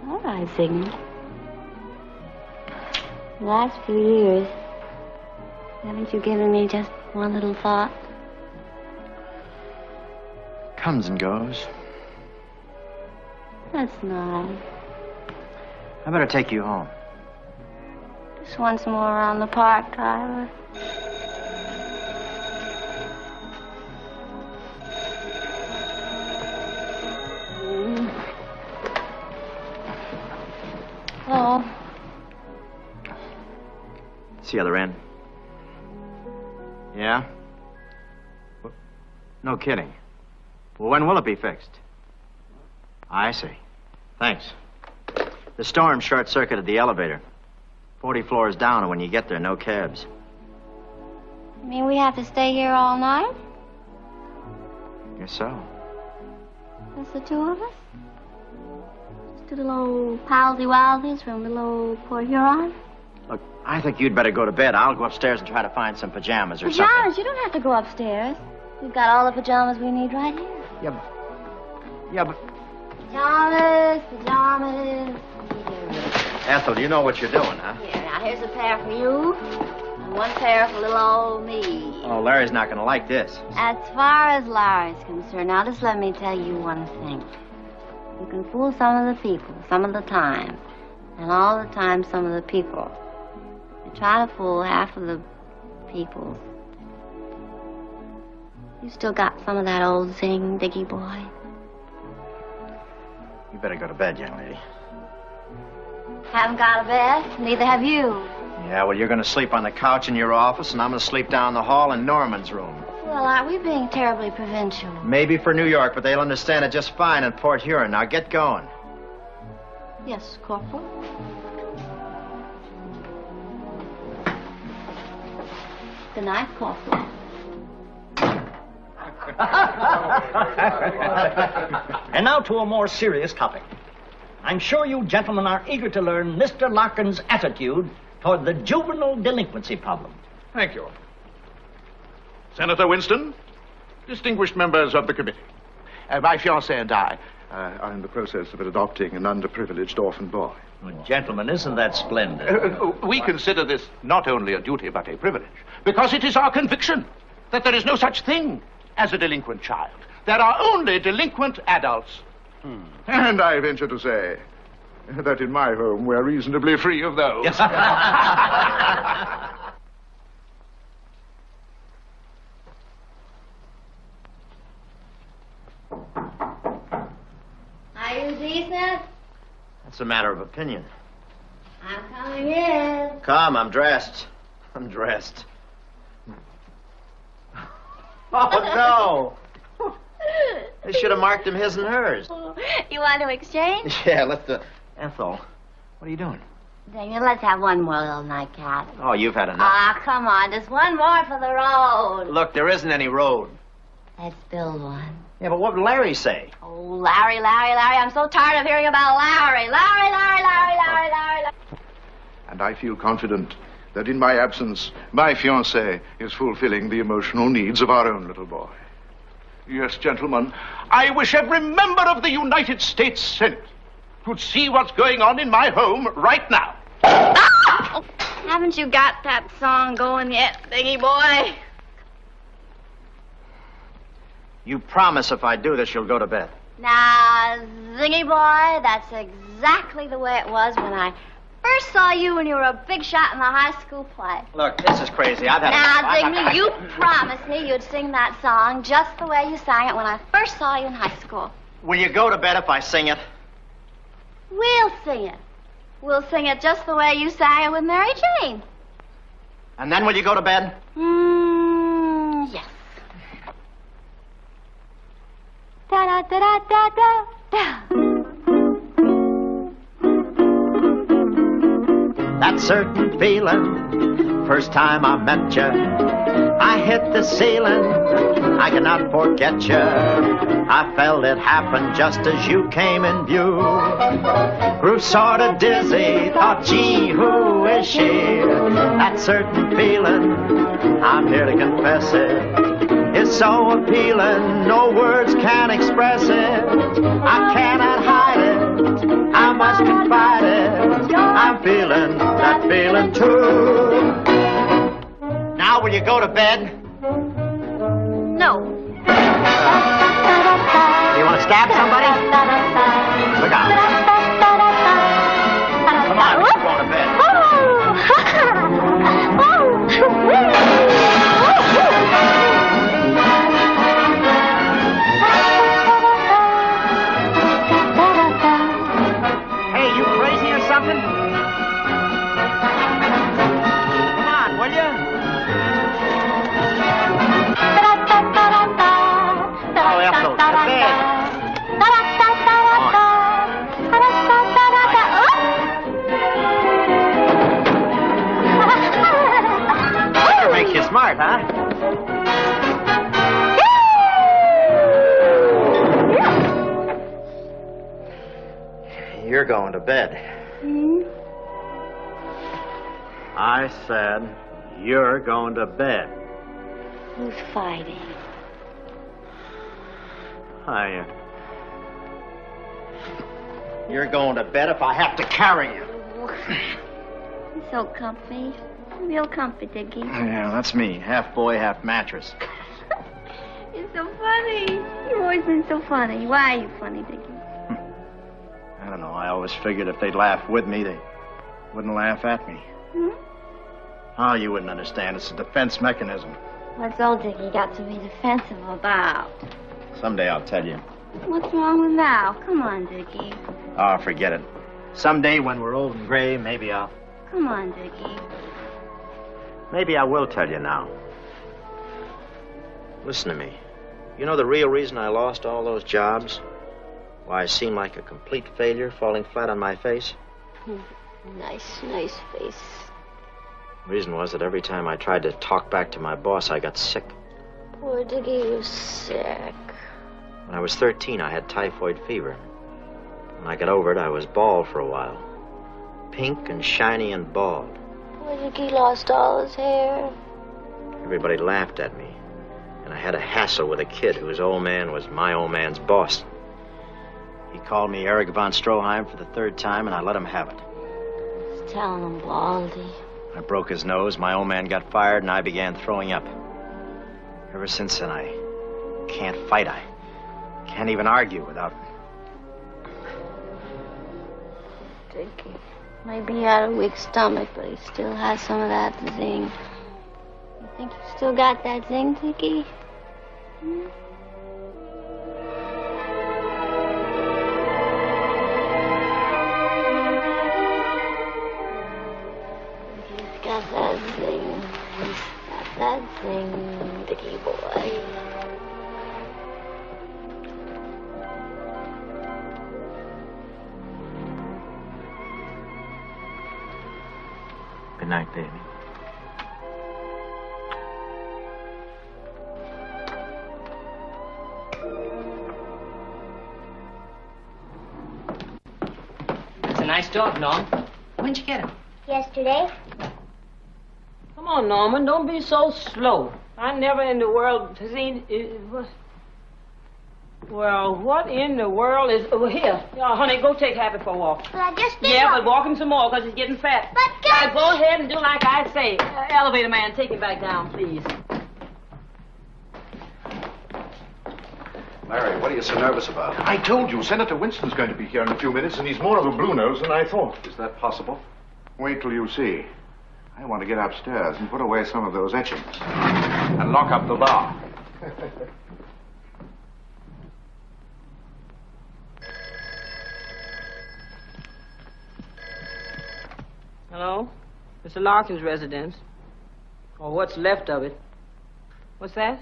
[SPEAKER 3] All right, Dignan. The last few years, haven't you given me just one little thought?
[SPEAKER 2] Comes and goes.
[SPEAKER 3] That's nice.
[SPEAKER 2] I better take you home.
[SPEAKER 3] Just once more around the park, Tyler. Oh.
[SPEAKER 2] It's the other end. Yeah? No kidding. Well, when will it be fixed? I see. Thanks. The storm short-circuited the elevator. 40 floors down, and when you get there, no cabs.
[SPEAKER 3] You mean we have to stay here all night?
[SPEAKER 2] Guess so.
[SPEAKER 3] Just the two of us? Just two little old palsy-walsies from little old Port Huron?
[SPEAKER 2] Look, I think you'd better go to bed. I'll go upstairs and try to find some pajamas or something.
[SPEAKER 3] Pajamas? You don't have to go upstairs. We've got all the pajamas we need right here.
[SPEAKER 2] Yeah, but...
[SPEAKER 3] Pajamas.
[SPEAKER 2] Ethel, you know what you're doing, huh?
[SPEAKER 3] Here, now here's a pair for you, and one pair for little old me.
[SPEAKER 2] Oh, Larry's not going to like this.
[SPEAKER 3] As far as Larry's concerned, now just let me tell you one thing. You can fool some of the people, some of the time, and all the time some of the people. You try to fool half of the people. You still got some of that old zing, Diggy boy?
[SPEAKER 2] You better go to bed, young lady.
[SPEAKER 3] Haven't got a bed, neither have you.
[SPEAKER 2] Yeah, well, you're going to sleep on the couch in your office, and I'm going to sleep down the hall in Norman's room.
[SPEAKER 3] Well, aren't we being terribly provincial?
[SPEAKER 2] Maybe for New York, but they'll understand it just fine in Port Huron. Now, get going.
[SPEAKER 3] Yes, Corporal. Good night, Corporal.
[SPEAKER 11] And now to a more serious topic. I'm sure you gentlemen are eager to learn Mr. Larkin's attitude toward the juvenile delinquency problem.
[SPEAKER 5] Thank you. Senator Winston, distinguished members of the committee. My fiancée and I are in the process of adopting an underprivileged orphan boy.
[SPEAKER 11] Well, gentlemen, isn't that splendid?
[SPEAKER 5] We consider this not only a duty but a privilege, because it is our conviction that there is no such thing as a delinquent child. There are only delinquent adults. And I venture to say that in my home we're reasonably free of those.
[SPEAKER 11] Yes.
[SPEAKER 3] Are you decent?
[SPEAKER 2] That's a matter of opinion.
[SPEAKER 3] I'm coming in.
[SPEAKER 2] Come, I'm dressed. I'm dressed. Oh, no. They should have marked him his and hers.
[SPEAKER 3] You want to exchange?
[SPEAKER 2] Yeah, let's do... Ethel, what are you doing?
[SPEAKER 3] Daniel, let's have one more little nightcap.
[SPEAKER 2] Oh, you've had enough.
[SPEAKER 3] Ah, come on. Just one more for the road.
[SPEAKER 2] Look, there isn't any road.
[SPEAKER 3] Let's build one.
[SPEAKER 2] Yeah, but what would Larry say?
[SPEAKER 3] Oh, Larry, I'm so tired of hearing about Larry. Larry.
[SPEAKER 5] And I feel confident that in my absence, my fiancée is fulfilling the emotional needs of our own little boy. Yes, gentlemen, I wish every member of the United States Senate could see what's going on in my home right now.
[SPEAKER 3] Oh, haven't you got that song going yet, Biggie boy?
[SPEAKER 2] You promise if I do this, you'll go to bed.
[SPEAKER 3] Now, Zingy boy, that's exactly the way it was when I first saw you when you were a big shot in the high school play.
[SPEAKER 2] Look, this is crazy. I've had
[SPEAKER 3] Now,
[SPEAKER 2] enough.
[SPEAKER 3] Dignan, you promised me you'd sing that song just the way you sang it when I first saw you in high school.
[SPEAKER 2] Will you go to bed if I sing it?
[SPEAKER 3] We'll sing it. We'll sing it just the way you sang it with Mary Jane.
[SPEAKER 2] And then will you go to bed?
[SPEAKER 3] Yes. Da-da-da-da-da-da.
[SPEAKER 2] That certain feeling, first time I met you, I hit the ceiling, I cannot forget you. I felt it happen just as you came in view. Grew sort of dizzy, thought, gee, who is she? That certain feeling, I'm here to confess it, is so appealing, no words can express it. I cannot hide it, I must confide it, I'm feeling that feeling too. Now will you go to bed?
[SPEAKER 3] No.
[SPEAKER 2] You want to stab somebody? Look out. Come on, we're going to bed. Hey, you crazy or something? Come on, will you? Oh, Ethel, to bed. Makes you smart, huh? You're going to bed. I said you're going to bed.
[SPEAKER 3] Who's fighting?
[SPEAKER 2] You're going to bed if I have to carry you.
[SPEAKER 3] You're so comfy. Real comfy, Dickie.
[SPEAKER 2] Yeah, that's me. Half boy, half mattress.
[SPEAKER 3] You're so funny. You've always been so funny. Why are you funny, Dickie?
[SPEAKER 2] I don't know. I always figured if they'd laugh with me, they wouldn't laugh at me. Oh, you wouldn't understand. It's a defense mechanism.
[SPEAKER 3] What's old Dickie got to be defensive about?
[SPEAKER 2] Someday I'll tell you.
[SPEAKER 3] What's wrong with now? Come on, Dickie.
[SPEAKER 2] Oh, forget it. Someday when we're old and gray, maybe I'll...
[SPEAKER 3] Come on, Dickie.
[SPEAKER 2] Maybe I will tell you now. Listen to me. You know the real reason I lost all those jobs? Why I seemed like a complete failure, falling flat on my face?
[SPEAKER 3] Nice face.
[SPEAKER 2] The reason was that every time I tried to talk back to my boss, I got sick.
[SPEAKER 3] Poor Dickie, you're sick.
[SPEAKER 2] When I was 13, I had typhoid fever. When I got over it, I was bald for a while. Pink and shiny and bald.
[SPEAKER 3] Poor Dickie lost all his hair.
[SPEAKER 2] Everybody laughed at me. And I had a hassle with a kid whose old man was my old man's boss. He called me Eric von Stroheim for the third time, and I let him have it.
[SPEAKER 3] Just telling him, Baldy.
[SPEAKER 2] I broke his nose, my old man got fired, and I began throwing up. Ever since then, I can't fight. I can't even argue without...
[SPEAKER 3] Dickie. Maybe he had a weak stomach, but he still has some of that zing. You think you still got that zing, Dickie? He's got that zing. He's got that zing, Dickie boy.
[SPEAKER 2] Good night, baby.
[SPEAKER 1] Nice dog, Norm. When'd you get him?
[SPEAKER 9] Yesterday.
[SPEAKER 1] Come on, Norman. Don't be so slow. I never in the world seen... Well, what in the world is... Oh, here. Honey, go take Happy for a walk.
[SPEAKER 9] But I just did
[SPEAKER 1] Yeah,
[SPEAKER 9] walk.
[SPEAKER 1] but walk him some more, because he's getting fat.
[SPEAKER 9] But
[SPEAKER 1] Now, go ahead and do like I say. Elevator man, take him back down, please.
[SPEAKER 4] Larry, what are you so nervous about?
[SPEAKER 5] I told you, Senator Winston's going to be here in a few minutes, and he's more of a blue nose than I thought.
[SPEAKER 4] Is that possible?
[SPEAKER 5] Wait till you see. I want to get upstairs and put away some of those etchings. And lock up the bar.
[SPEAKER 1] Hello? Mr. Larkin's residence. Or what's left of it. What's that?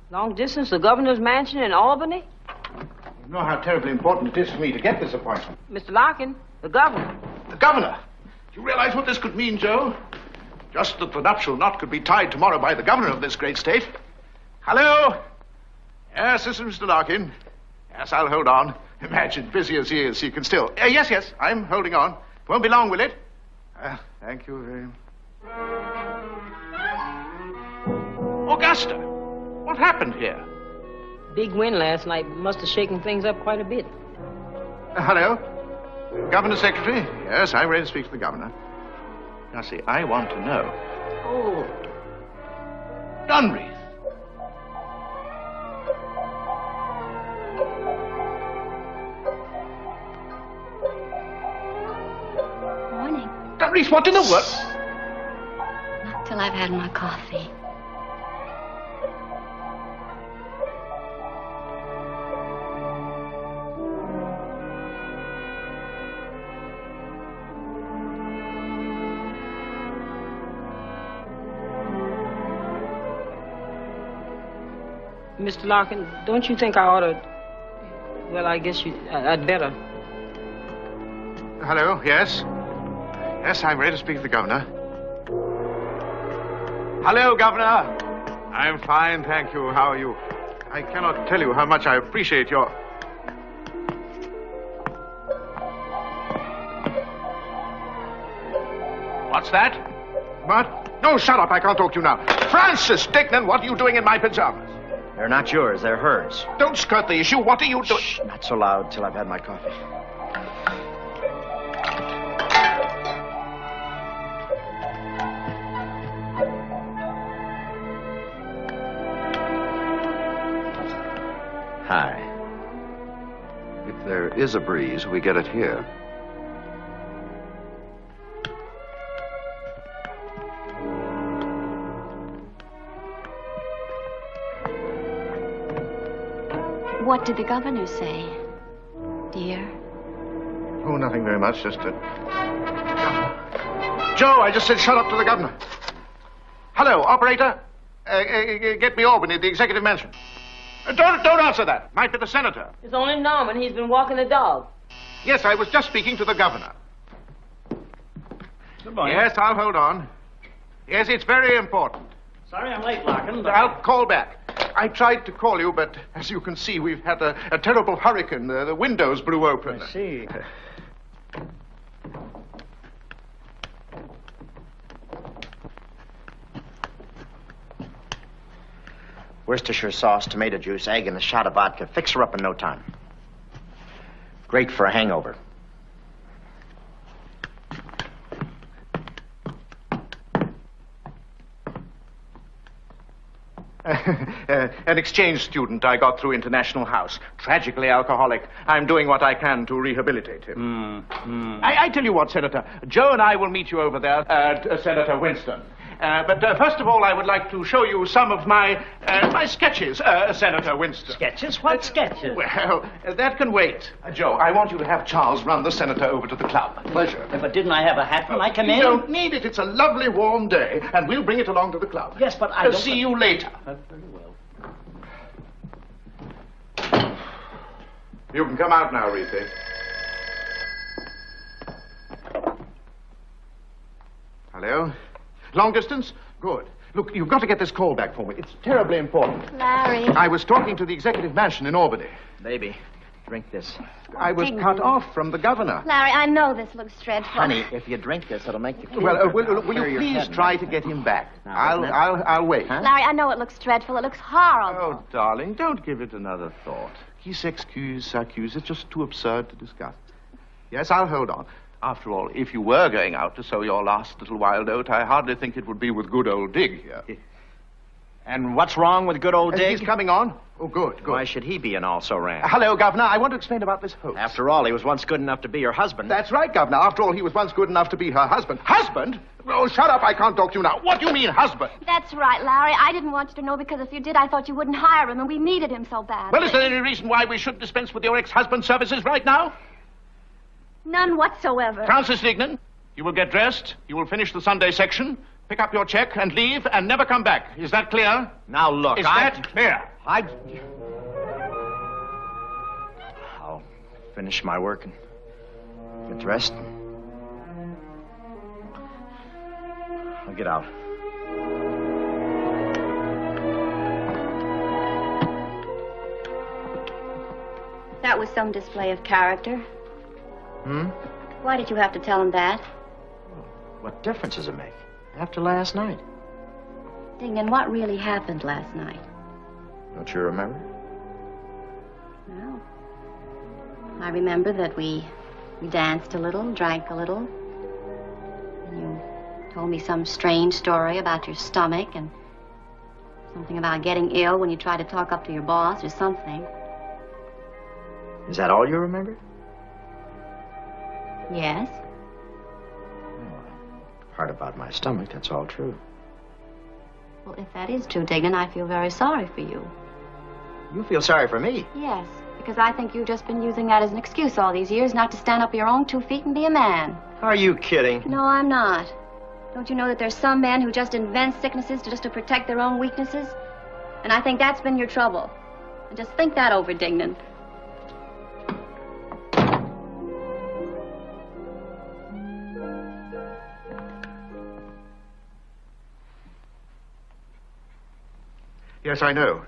[SPEAKER 1] Long distance, the governor's mansion in Albany?
[SPEAKER 5] You know how terribly important it is for me to get this appointment.
[SPEAKER 1] Mr. Larkin, the governor.
[SPEAKER 5] The governor? Do you realize what this could mean, Joe? Just that the nuptial knot could be tied tomorrow by the governor of this great state. Hello? Yes, this is Mr. Larkin. Yes, I'll hold on. Imagine, busy as he is, he can still... yes, I'm holding on. Won't be long, will it? Thank you very much. Augusta, what happened here?
[SPEAKER 1] Big wind last night must have shaken things up quite a bit.
[SPEAKER 5] Hello? Governor Secretary? Yes, I'm ready to speak to the governor. Gussie, I want to know.
[SPEAKER 1] Oh.
[SPEAKER 5] Dunreath.
[SPEAKER 3] Morning.
[SPEAKER 5] Dunreath, what in the world?
[SPEAKER 3] Not till I've had my coffee.
[SPEAKER 1] Mr. Larkin, don't you think I ought to... Well, I guess I'd better.
[SPEAKER 5] Hello, yes? Yes, I'm ready to speak to the governor. Hello, Governor. I'm fine, thank you. How are you? I cannot tell you how much I appreciate your... What's that? What? No, shut up. I can't talk to you now. Francis Dignan, what are you doing in my pajamas?
[SPEAKER 2] They're not yours, they're hers.
[SPEAKER 5] Don't skirt the issue. What are you doing?
[SPEAKER 2] Shh, not so loud till I've had my coffee. Hi.
[SPEAKER 4] If there is a breeze, we get it here.
[SPEAKER 3] What did the governor say, dear?
[SPEAKER 5] Oh, nothing very much, just a... Joe, I just said shut up to the governor. Hello, operator. Get me Albany, the executive mansion. Don't answer that. Might be the senator.
[SPEAKER 1] It's only Norman. He's been walking the dog.
[SPEAKER 5] Yes, I was just speaking to the governor.
[SPEAKER 11] Good morning.
[SPEAKER 5] Yes, I'll hold on. Yes, it's very important.
[SPEAKER 11] Sorry I'm late, Larkin, but...
[SPEAKER 5] I'll call back. I tried to call you, but as you can see, we've had a terrible hurricane. The windows blew open.
[SPEAKER 11] I see.
[SPEAKER 2] Worcestershire sauce, tomato juice, egg, and a shot of vodka. Fix her up in no time. Great for a hangover.
[SPEAKER 5] An exchange student I got through International House. Tragically alcoholic. I'm doing what I can to rehabilitate him. I tell you what, Senator. Joe and I will meet you over there at Senator Winston. But first of all, I would like to show you some of my sketches, Senator Winston.
[SPEAKER 11] Sketches? What sketches?
[SPEAKER 5] Well, that can wait. Joe, I want you to have Charles run the senator over to the club.
[SPEAKER 4] Pleasure.
[SPEAKER 11] Yeah, but didn't I have a hat when I come in?
[SPEAKER 5] You don't need it. It's a lovely warm day, and we'll bring it along to the club.
[SPEAKER 11] Yes, but I don't...
[SPEAKER 5] See you later.
[SPEAKER 11] Very well.
[SPEAKER 5] You can come out now, Reethy. Hello? Long distance? Good. Look, you've got to get this call back for me. It's terribly important.
[SPEAKER 3] Larry.
[SPEAKER 5] I was talking to the executive mansion in Albany.
[SPEAKER 2] Baby, Drink this.
[SPEAKER 5] I was cut off from the governor.
[SPEAKER 3] Larry, I know this looks dreadful.
[SPEAKER 2] Honey, if you drink this, it'll make you feel
[SPEAKER 5] Well,
[SPEAKER 2] good.
[SPEAKER 5] will you please try to get him back?
[SPEAKER 2] Now,
[SPEAKER 5] I'll wait.
[SPEAKER 2] Huh?
[SPEAKER 3] Larry, I know it looks dreadful. It looks horrible.
[SPEAKER 5] Oh, darling, don't give it another thought. Qui s'excuse, s'accuse. It's just too absurd to discuss. Yes, I'll hold on. After all, if you were going out to sow your last little wild oat, I hardly think it would be with good old Dig here.
[SPEAKER 2] And what's wrong with good old Dig?
[SPEAKER 5] He's coming on. Oh, good.
[SPEAKER 2] Why should he be an also-ran?
[SPEAKER 5] Hello, Governor. I want to explain about this hoax.
[SPEAKER 2] After all, he was once good enough to be your husband.
[SPEAKER 5] That's right, Governor. After all, he was once good enough to be her husband. Husband? Oh, shut up. I can't talk to you now. What do you mean, husband?
[SPEAKER 3] That's right, Larry. I didn't want you to know because if you did, I thought you wouldn't hire him, and we needed him so badly.
[SPEAKER 5] Well, is there any reason why we should dispense with your ex-husband's services right now?
[SPEAKER 3] None whatsoever.
[SPEAKER 5] Francis Dignan, you will get dressed, you will finish the Sunday section, pick up your check and leave and never come back. Is that clear?
[SPEAKER 2] Now, look,
[SPEAKER 5] Is that clear?
[SPEAKER 2] I'll finish my work and get dressed. I'll get out.
[SPEAKER 3] That was some display of character. Why did you have to tell him that?
[SPEAKER 2] What difference does it make? After last night.
[SPEAKER 3] Dignan, what really happened last night?
[SPEAKER 2] Don't you remember?
[SPEAKER 3] Well, I remember that we danced a little, drank a little. And you told me some strange story about your stomach and something about getting ill when you tried to talk up to your boss or something.
[SPEAKER 2] Is that all you remember?
[SPEAKER 3] Yes.
[SPEAKER 2] The part about my stomach, that's all true.
[SPEAKER 3] Well, if that is true, Dignan, I feel very sorry for you.
[SPEAKER 2] You feel sorry for me?
[SPEAKER 3] Yes, because I think you've just been using that as an excuse all these years not to stand up on your own 2 feet and be a man.
[SPEAKER 2] Are you kidding?
[SPEAKER 3] No, I'm not. Don't you know that there's some men who just invent sicknesses just to protect their own weaknesses? And I think that's been your trouble. And just think that over, Dignan.
[SPEAKER 5] Yes, I know.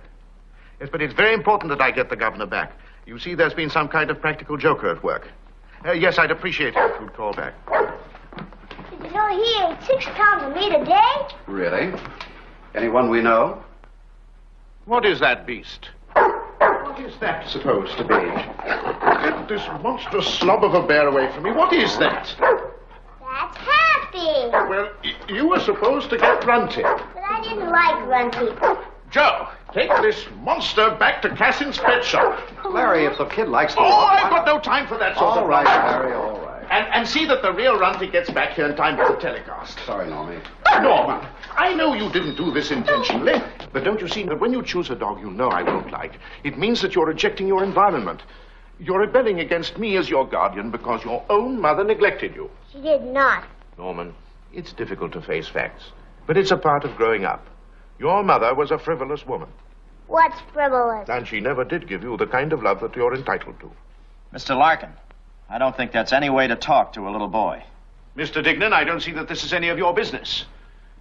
[SPEAKER 5] Yes, but it's very important that I get the governor back. You see, there's been some kind of practical joker at work. Yes, I'd appreciate it if you'd call back.
[SPEAKER 9] Did you know he ate 6 pounds of meat a day?
[SPEAKER 4] Really? Anyone we know?
[SPEAKER 5] What is that beast? What is that supposed to be? Get this monstrous slob of a bear away from me. What is that?
[SPEAKER 9] That's Happy.
[SPEAKER 5] Well, you were supposed to get Runty.
[SPEAKER 9] But I didn't like Runty.
[SPEAKER 5] Joe, take this monster back to Cassin's pet shop.
[SPEAKER 4] Larry, if the kid likes to...
[SPEAKER 5] Oh, I've got no time for that sort of...
[SPEAKER 4] All right, Larry, all right.
[SPEAKER 5] And see that the real Runty gets back here in time for the telecast.
[SPEAKER 4] Sorry, Normie.
[SPEAKER 5] Norman, I know you didn't do this intentionally, but don't you see that when you choose a dog you know I won't like, it means that you're rejecting your environment. You're rebelling against me as your guardian because your own mother neglected you.
[SPEAKER 9] She did not.
[SPEAKER 5] Norman, it's difficult to face facts, but it's a part of growing up. Your mother was a frivolous woman.
[SPEAKER 9] What's frivolous?
[SPEAKER 5] And she never did give you the kind of love that you're entitled to.
[SPEAKER 2] Mr. Larkin, I don't think that's any way to talk to a little boy.
[SPEAKER 5] Mr. Dignan, I don't see that this is any of your business.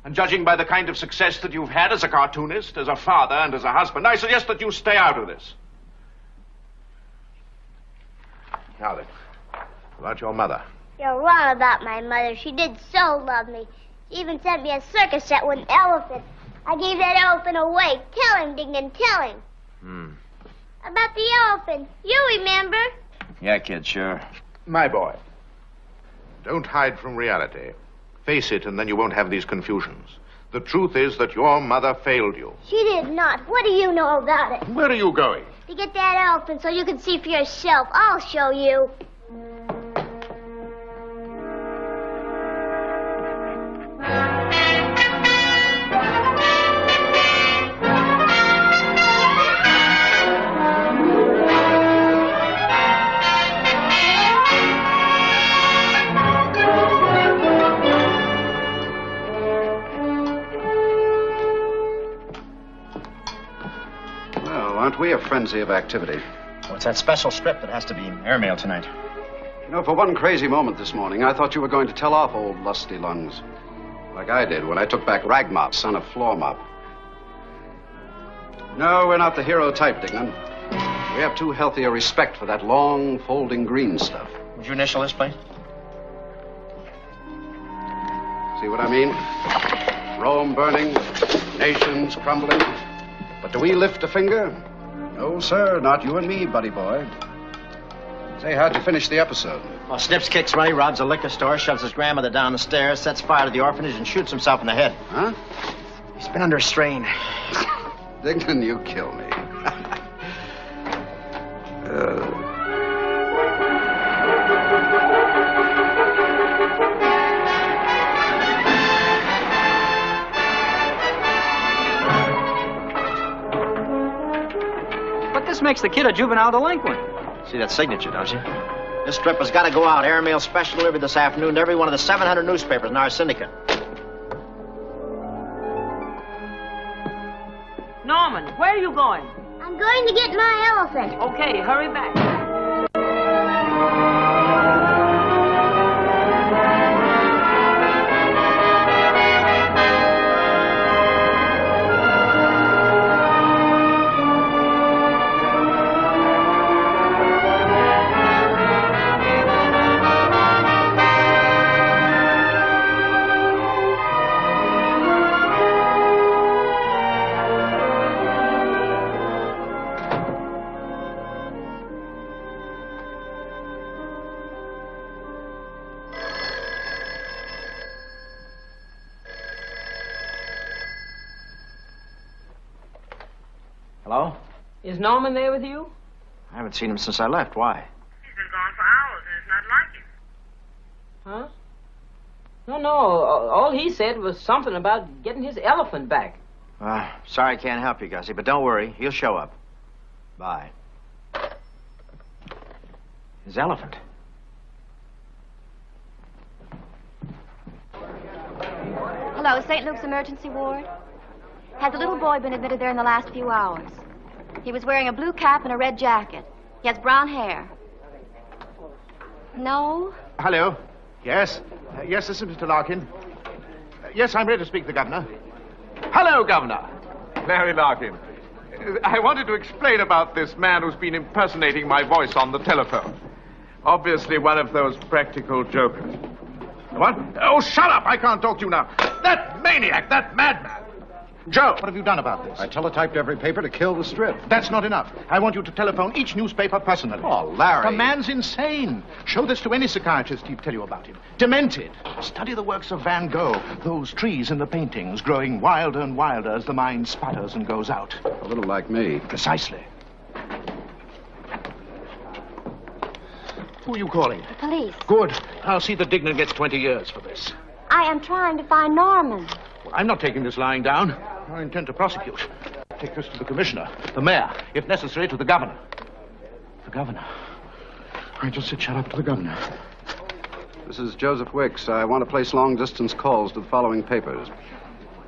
[SPEAKER 5] And judging by the kind of success that you've had as a cartoonist, as a father, and as a husband, I suggest that you stay out of this. Now then, about your mother.
[SPEAKER 9] You're wrong about my mother. She did so love me. She even sent me a circus set with an elephant. I gave that elephant away. Tell him, Dignan, tell him. About the elephant. You remember?
[SPEAKER 2] Yeah, kid, sure.
[SPEAKER 5] My boy, don't hide from reality. Face it, and then you won't have these confusions. The truth is that your mother failed you.
[SPEAKER 9] She did not. What do you know about it?
[SPEAKER 5] Where are you going?
[SPEAKER 9] To get that elephant so you can see for yourself. I'll show you.
[SPEAKER 4] Aren't we a frenzy of activity?
[SPEAKER 2] What's that special strip that has to be airmail tonight?
[SPEAKER 4] You know, for one crazy moment this morning, I thought you were going to tell off old lusty lungs. Like I did when I took back Ragmop, son of Floor Mop. No, we're not the hero type, Dignan. We have too healthy a respect for that long, folding green stuff.
[SPEAKER 2] Would you initial this, please?
[SPEAKER 4] See what I mean? Rome burning, nations crumbling. But do we lift a finger? No, sir, not you and me, buddy boy. Say, how'd you finish the episode?
[SPEAKER 2] Well, Snips kicks Ruddy, robs a liquor store, shoves his grandmother down the stairs, sets fire to the orphanage, and shoots himself in the head.
[SPEAKER 4] Huh?
[SPEAKER 2] He's been under a strain.
[SPEAKER 4] Dignan, you kill me.
[SPEAKER 12] But this makes the kid a juvenile delinquent.
[SPEAKER 2] See that signature, don't you? This strip has got to go out. Airmail special delivery this afternoon to every one of the 700 newspapers in our syndicate.
[SPEAKER 1] Norman, where are you going?
[SPEAKER 9] I'm going to get my elephant.
[SPEAKER 1] Okay, hurry back.
[SPEAKER 2] Hello?
[SPEAKER 1] Is Norman there with you?
[SPEAKER 2] I haven't seen him since I left. Why?
[SPEAKER 13] He's been gone for hours, and it's not like him.
[SPEAKER 1] Huh? No. All he said was something about getting his elephant back.
[SPEAKER 2] Sorry I can't help you, Gussie, but don't worry. He'll show up. Bye. His elephant.
[SPEAKER 3] Hello, St. Luke's emergency ward. Has a little boy been admitted there in the last few hours? He was wearing a blue cap and a red jacket. He has brown hair. No?
[SPEAKER 5] Hello. Yes? Yes, this is Mr. Larkin. Yes, I'm ready to speak to the governor. Hello, Governor. Larry Larkin. I wanted to explain about this man who's been impersonating my voice on the telephone. Obviously one of those practical jokers. What? Oh, shut up! I can't talk to you now. That maniac, that madman. Joe, what have you done about this?
[SPEAKER 4] I teletyped every paper to kill the strip.
[SPEAKER 5] That's not enough. I want you to telephone each newspaper personally.
[SPEAKER 4] Oh, Larry.
[SPEAKER 5] The man's insane. Show this to any psychiatrist he'd tell you about him. Demented. Study the works of Van Gogh. Those trees in the paintings growing wilder and wilder as the mind sputters and goes out.
[SPEAKER 4] A little like me.
[SPEAKER 5] Precisely. Who are you calling?
[SPEAKER 3] The police.
[SPEAKER 5] Good. I'll see that Dignan gets 20 years for this.
[SPEAKER 3] I am trying to find Norman.
[SPEAKER 5] Well, I'm not taking this lying down. I intend to prosecute. Take this to the commissioner, the mayor, if necessary, to the governor. The governor. I just said shut up to the governor.
[SPEAKER 4] This is Joseph Wicks. I want to place long-distance calls to the following papers.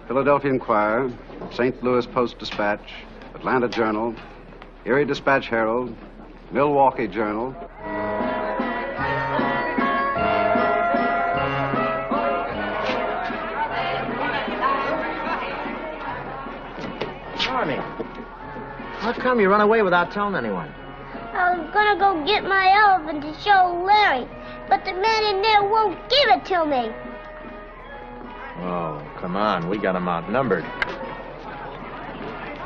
[SPEAKER 4] Philadelphia Inquirer, St. Louis Post-Dispatch, Atlanta Journal, Erie Dispatch-Herald, Milwaukee Journal.
[SPEAKER 2] Army, how come you run away without telling anyone?
[SPEAKER 9] I was gonna go get my elephant to show Larry, but the man in there won't give it to me.
[SPEAKER 2] Oh, come on. We got him outnumbered.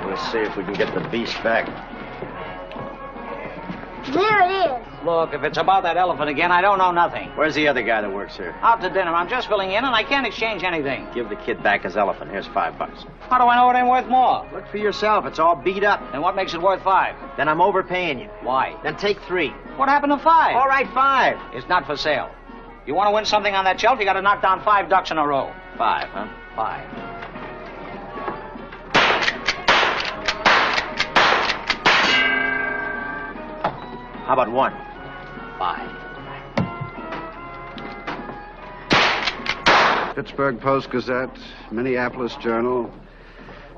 [SPEAKER 2] We'll see if we can get the beast back.
[SPEAKER 9] There it is.
[SPEAKER 11] Look, if it's about that elephant again, I don't know nothing.
[SPEAKER 2] Where's the other guy that works here?
[SPEAKER 11] Out to dinner. I'm just filling in, and I can't exchange anything.
[SPEAKER 2] Give the kid back his elephant. Here's $5.
[SPEAKER 11] How do I know it ain't worth more?
[SPEAKER 2] Look for yourself. It's all beat up.
[SPEAKER 11] Then what makes it worth $5?
[SPEAKER 2] Then I'm overpaying you.
[SPEAKER 11] Why?
[SPEAKER 2] Then take 3.
[SPEAKER 11] What happened to 5?
[SPEAKER 2] All right, 5.
[SPEAKER 11] It's not for sale. You want to win something on that shelf, you got to knock down 5 ducks in a row.
[SPEAKER 2] 5, huh?
[SPEAKER 11] 5.
[SPEAKER 2] How about 1?
[SPEAKER 11] 5.
[SPEAKER 4] Pittsburgh Post-Gazette, Minneapolis Journal,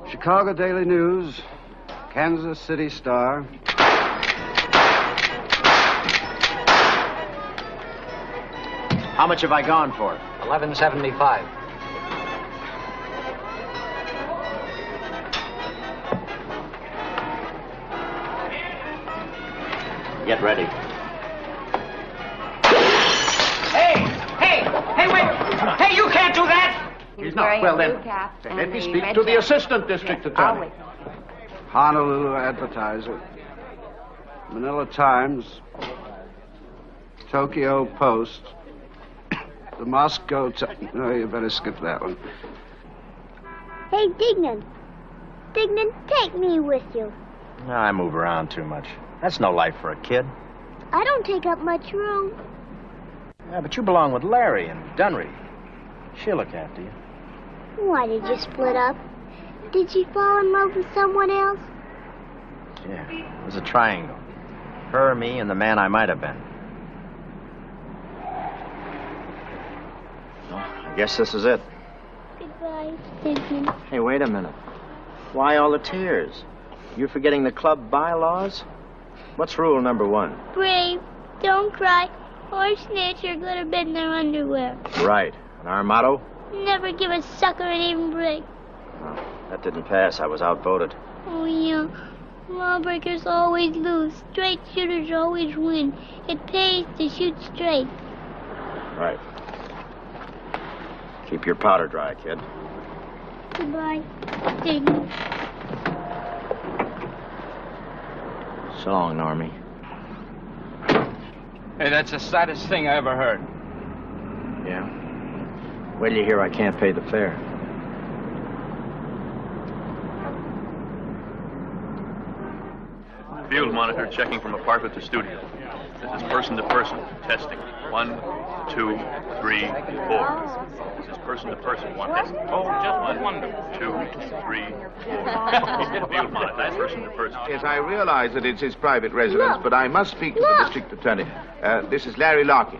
[SPEAKER 4] Chicago Daily News, Kansas City Star.
[SPEAKER 2] How much have I gone for?
[SPEAKER 11] $11.75.
[SPEAKER 2] Get ready.
[SPEAKER 11] Hey, wait! Hey, you can't do that!
[SPEAKER 3] He's
[SPEAKER 5] not.
[SPEAKER 3] wearing
[SPEAKER 5] Well,
[SPEAKER 3] a
[SPEAKER 5] then,
[SPEAKER 3] blue cap
[SPEAKER 5] then
[SPEAKER 3] and
[SPEAKER 5] let me
[SPEAKER 3] the
[SPEAKER 5] speak
[SPEAKER 3] red
[SPEAKER 5] to the
[SPEAKER 3] jacket.
[SPEAKER 5] assistant district
[SPEAKER 3] Yes,
[SPEAKER 5] attorney.
[SPEAKER 3] I'll wait.
[SPEAKER 4] Honolulu Advertiser, Manila Times, Tokyo Post, the Moscow Times. No, you better skip that one.
[SPEAKER 9] Hey, Dignan. Dignan, take me with you.
[SPEAKER 2] No, I move around too much. That's no life for a kid.
[SPEAKER 9] I don't take up much room.
[SPEAKER 2] Yeah, but you belong with Larry and Dunreath. She'll look after you.
[SPEAKER 9] Why did you split up? Did she fall in love with someone else?
[SPEAKER 2] Yeah, it was a triangle. Her, me, and the man I might have been. Well, I guess this is it.
[SPEAKER 9] Goodbye, Dignan.
[SPEAKER 2] Hey, wait a minute. Why all the tears? You forgetting the club bylaws? What's rule number 1?
[SPEAKER 9] Brave, don't cry, or snitch or go to bed in their underwear.
[SPEAKER 2] Right. And our motto?
[SPEAKER 9] Never give a sucker an even break.
[SPEAKER 2] Well, that didn't pass. I was outvoted.
[SPEAKER 9] Oh, yeah. Lawbreakers always lose. Straight shooters always win. It pays to shoot straight.
[SPEAKER 2] Right. Keep your powder dry, kid.
[SPEAKER 9] Goodbye, Dignan.
[SPEAKER 2] So long, Normie.
[SPEAKER 12] Hey, that's the saddest thing I ever heard.
[SPEAKER 2] Yeah? Wait till you hear I can't pay the fare.
[SPEAKER 14] Field monitor checking from apartment to studio. This is person to person. Testing. 1, 2, 3, 4. This is person to person. 1. Oh, just 1, 2, 3, 4. Field monitor. Person to person.
[SPEAKER 5] Yes, I realize that it's his private residence, but I must speak to the district attorney. This is Larry Larkin.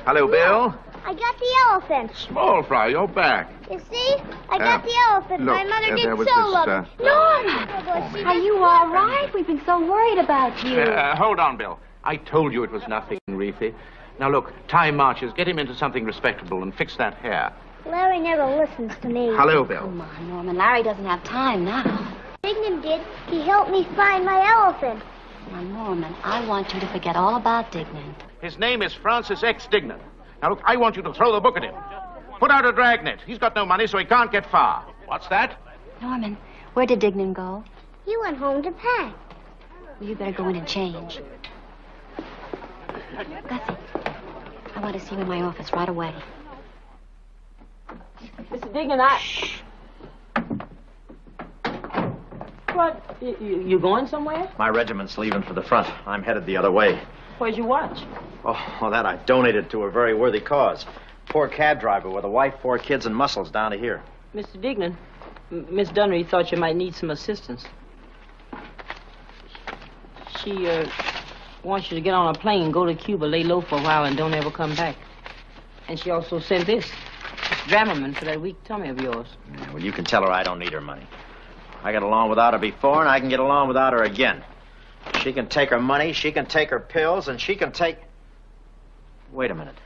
[SPEAKER 5] Hello, Bill.
[SPEAKER 9] I got the elephant.
[SPEAKER 5] Small fry, you're back.
[SPEAKER 9] You see? I got the elephant.
[SPEAKER 5] look,
[SPEAKER 9] My mother did
[SPEAKER 5] there was
[SPEAKER 9] so
[SPEAKER 5] this,
[SPEAKER 9] love it.
[SPEAKER 3] Norma! Are you all right? We've been so worried about you.
[SPEAKER 5] Hold on, Bill. I told you it was nothing, Reefy. Now, look, time marches. Get him into something respectable and fix that hair.
[SPEAKER 9] Larry never listens to me.
[SPEAKER 5] Hello, Bill.
[SPEAKER 3] Come on, Norman. Larry doesn't have time now.
[SPEAKER 9] Dignan did. He helped me find my elephant.
[SPEAKER 3] Now, Norman, I want you to forget all about Dignan.
[SPEAKER 5] His name is Francis X. Dignan. Now, look, I want you to throw the book at him. Put out a dragnet. He's got no money, so he can't get far. What's that?
[SPEAKER 3] Norman, where did Dignan go?
[SPEAKER 9] He went home to pack.
[SPEAKER 3] Well, you better go in and change. Gussie, I want to see you in my office right away.
[SPEAKER 1] Mr. Dignan, Shh. What? You going somewhere?
[SPEAKER 2] My regiment's leaving for the front. I'm headed the other way.
[SPEAKER 1] Where's your watch?
[SPEAKER 2] Oh, that I donated to a very worthy cause. Poor cab driver with a wife, 4 kids, and muscles down to here.
[SPEAKER 1] Mr. Dignan, Miss Dunreath thought you might need some assistance. She wants you to get on a plane, go to Cuba, lay low for a while, and don't ever come back. And she also sent this Dramamine for that weak tummy of yours.
[SPEAKER 2] Yeah, well, you can tell her I don't need her money. I got along without her before, and I can get along without her again. She can take her money, she can take her pills, and she can take... Wait a minute.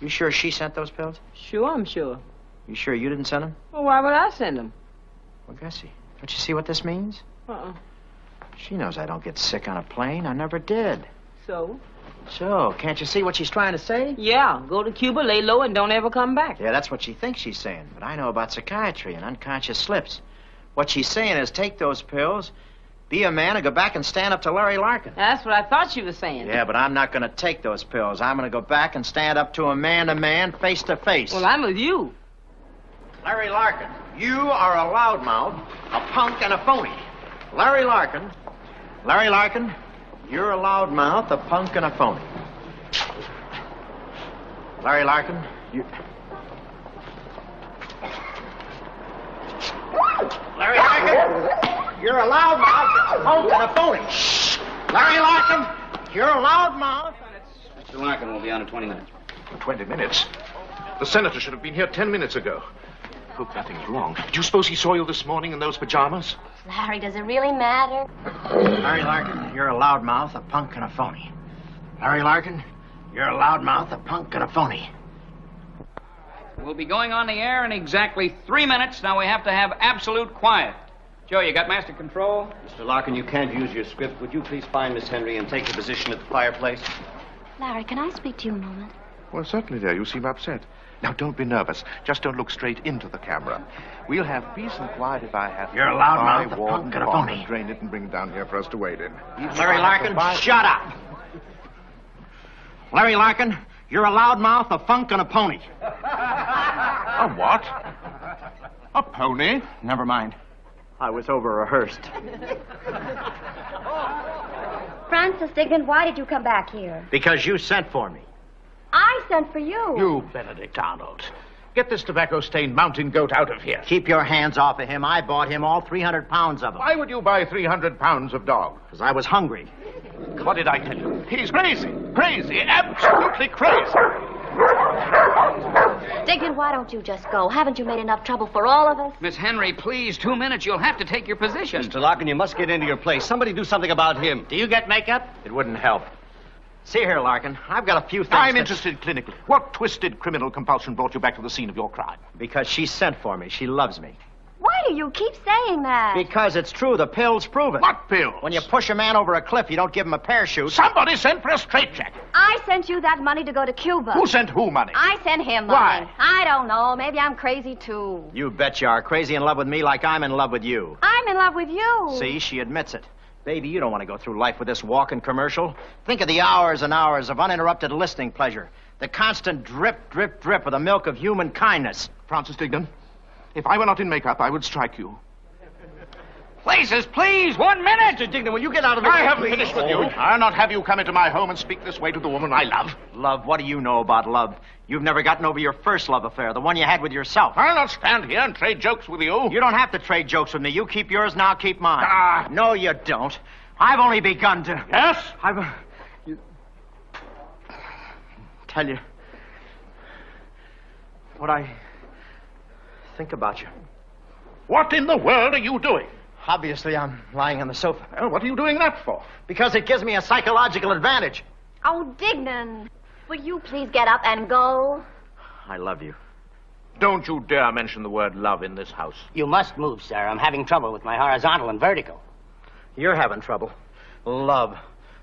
[SPEAKER 2] You sure she sent those pills?
[SPEAKER 1] Sure, I'm sure.
[SPEAKER 2] You sure you didn't send them?
[SPEAKER 1] Well, why would I send them?
[SPEAKER 2] Well, Gussie, don't you see what this means? She knows I don't get sick on a plane. I never did.
[SPEAKER 1] So?
[SPEAKER 2] So, can't you see what she's trying to say?
[SPEAKER 1] Yeah, go to Cuba, lay low, and don't ever come back.
[SPEAKER 2] Yeah, that's what she thinks she's saying. But I know about psychiatry and unconscious slips. What she's saying is take those pills, be a man, and go back and stand up to Larry Larkin.
[SPEAKER 1] That's what I thought she was saying.
[SPEAKER 2] Yeah, but I'm not going to take those pills. I'm going to go back and stand up to a man, face to face.
[SPEAKER 1] Well, I'm with you.
[SPEAKER 2] Larry Larkin, you are a loudmouth, a punk, and a phony. Larry Larkin, you're a loudmouth, a punk, and a phony. Larry Larkin, you... Larry Larkin, you're a loudmouth, a punk, and a phony. Larry Larkin, you're a loudmouth.
[SPEAKER 10] Mr. Larkin will be on in 20 minutes.
[SPEAKER 5] 20 minutes? The senator should have been here 10 minutes ago. Hope nothing's wrong. Do you suppose he saw you this morning in those pajamas?
[SPEAKER 3] Larry, does it really matter?
[SPEAKER 2] Larry Larkin, you're a loudmouth, a punk, and a phony. Larry Larkin, you're a loudmouth, a punk, and a phony.
[SPEAKER 15] We'll be going on the air in exactly 3 minutes. Now we have to have absolute quiet.
[SPEAKER 12] Joe, you got master control?
[SPEAKER 10] Mr. Larkin, you can't use your script. Would you please find Miss Henry and take your position at the fireplace?
[SPEAKER 3] Larry, can I speak to you a moment?
[SPEAKER 5] Well, certainly, dear. You seem upset. Now, don't be nervous. Just don't look straight into the camera. We'll have peace and quiet if I have...
[SPEAKER 2] You're a loudmouth, a
[SPEAKER 5] water
[SPEAKER 2] punk and a phony.
[SPEAKER 5] Drain it and bring it down here for us to wade in.
[SPEAKER 2] Larry Larkin, shut up. Larry Larkin, you're a loudmouth, a funk, and a pony.
[SPEAKER 5] A what? A pony?
[SPEAKER 2] Never mind. I was over-rehearsed.
[SPEAKER 3] Francis Dignan, why did you come back here?
[SPEAKER 2] Because you sent for me.
[SPEAKER 3] I sent for you.
[SPEAKER 5] You Benedict Arnold. Get this tobacco-stained mountain goat out of here.
[SPEAKER 2] Keep your hands off of him. I bought him all 300 pounds of them.
[SPEAKER 5] Why would you buy 300 pounds of dog?
[SPEAKER 2] Because I was hungry.
[SPEAKER 5] What did I tell you? He's crazy. Crazy. Absolutely crazy.
[SPEAKER 3] Dignan, why don't you just go? Haven't you made enough trouble for all of us?
[SPEAKER 12] Miss Henry, please, 2 minutes. You'll have to take your position.
[SPEAKER 10] Mr. Larkin, you must get into your place. Somebody do something about him.
[SPEAKER 2] Do you get makeup? It wouldn't help. See here, Larkin, I've got a few things.
[SPEAKER 5] I'm interested clinically. What twisted criminal compulsion brought you back to the scene of your crime?
[SPEAKER 2] Because she sent for me. She loves me.
[SPEAKER 3] Why do you keep saying that?
[SPEAKER 2] Because it's true. The pills prove it.
[SPEAKER 5] What pills?
[SPEAKER 2] When you push a man over a cliff, you don't give him a parachute.
[SPEAKER 5] Somebody sent for a straitjacket.
[SPEAKER 3] I sent you that money to go to Cuba.
[SPEAKER 5] Who sent who money?
[SPEAKER 3] I sent him money.
[SPEAKER 5] Why?
[SPEAKER 3] I don't know. Maybe I'm crazy, too.
[SPEAKER 2] You bet you are. Crazy in love with me like I'm in love with you.
[SPEAKER 3] I'm in love with you.
[SPEAKER 2] See, she admits it. Baby, you don't want to go through life with this walking commercial. Think of the hours and hours of uninterrupted listening pleasure. The constant drip, drip, drip of the milk of human kindness.
[SPEAKER 5] Francis Dignan, if I were not in makeup, I would strike you.
[SPEAKER 12] Places, please. 1 minute.
[SPEAKER 10] Mr. Dignan, will you get out of here?
[SPEAKER 5] I haven't finished with you. I'll not have you come into my home and speak this way to the woman I love.
[SPEAKER 2] Love? What do you know about love? You've never gotten over your first love affair, the one you had with yourself.
[SPEAKER 5] I'll not stand here and trade jokes with you.
[SPEAKER 2] You don't have to trade jokes with me. You keep yours and I'll keep mine. No, you don't. I've only begun to...
[SPEAKER 5] Yes?
[SPEAKER 2] Tell you what I think about you.
[SPEAKER 5] What in the world are you doing?
[SPEAKER 2] Obviously, I'm lying on the sofa.
[SPEAKER 5] Well, what are you doing that for?
[SPEAKER 2] Because it gives me a psychological advantage.
[SPEAKER 3] Oh, Dignan, will you please get up and go?
[SPEAKER 2] I love you.
[SPEAKER 5] Don't you dare mention the word love in this house.
[SPEAKER 15] You must move, sir. I'm having trouble with my horizontal and vertical.
[SPEAKER 2] You're having trouble. Love.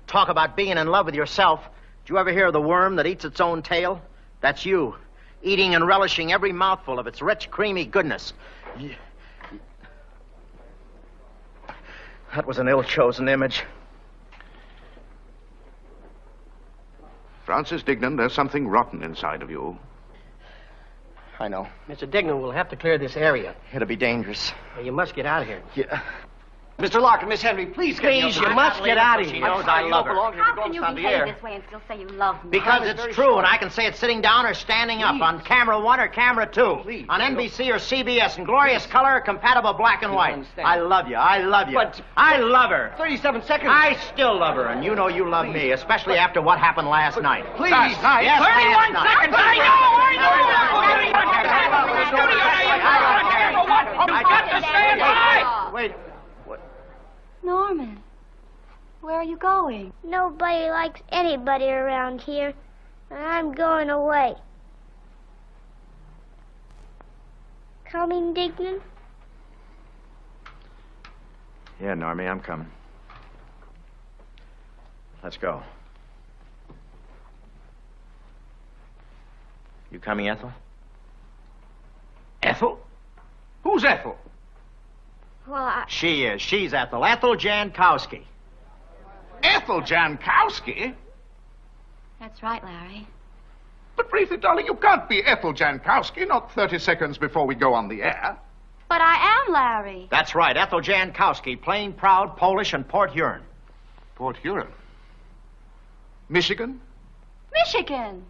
[SPEAKER 2] Talk about being in love with yourself. Did you ever hear of the worm that eats its own tail? That's you. Eating and relishing every mouthful of its rich, creamy goodness. That was an ill-chosen image.
[SPEAKER 5] Francis Dignan, there's something rotten inside of you.
[SPEAKER 2] I know.
[SPEAKER 15] Mr. Dignan, we'll have to clear this area.
[SPEAKER 2] It'll be dangerous.
[SPEAKER 15] Well, you must get out of here.
[SPEAKER 2] Yeah.
[SPEAKER 10] Mr. Larkin, Miss Henry, please get me
[SPEAKER 15] Please, you must get out of
[SPEAKER 2] She
[SPEAKER 15] here.
[SPEAKER 2] knows I love her.
[SPEAKER 3] How can you behave this way and still say you love me?
[SPEAKER 2] Because it's true, and I can say it sitting down or standing up on camera 1 or camera 2, on NBC or CBS in glorious color, compatible black and white. I love you. I love you.
[SPEAKER 10] But
[SPEAKER 2] I love her.
[SPEAKER 10] 37 seconds.
[SPEAKER 2] I still love her, and you know you love me, especially after what happened last night.
[SPEAKER 10] Please.
[SPEAKER 2] Last night. Yes,
[SPEAKER 12] 31
[SPEAKER 2] last
[SPEAKER 12] seconds.
[SPEAKER 2] night.
[SPEAKER 12] You've got to stand high.
[SPEAKER 2] Wait.
[SPEAKER 3] Norman, where are you going?
[SPEAKER 9] Nobody likes anybody around here, and I'm going away. Coming, Dignan?
[SPEAKER 2] Yeah, Normie, I'm coming. Let's go. You coming, Ethel?
[SPEAKER 5] Ethel? Who's Ethel?
[SPEAKER 3] Well,
[SPEAKER 2] She is. She's Ethel. Ethel Jankowski.
[SPEAKER 5] Ethel Jankowski?
[SPEAKER 3] That's right, Larry.
[SPEAKER 5] But, Breathy, darling, you can't be Ethel Jankowski, not 30 seconds before we go on the air.
[SPEAKER 3] But I am Larry.
[SPEAKER 2] That's right, Ethel Jankowski, plain, proud, Polish, and Port Huron.
[SPEAKER 5] Port Huron? Michigan?
[SPEAKER 3] Michigan.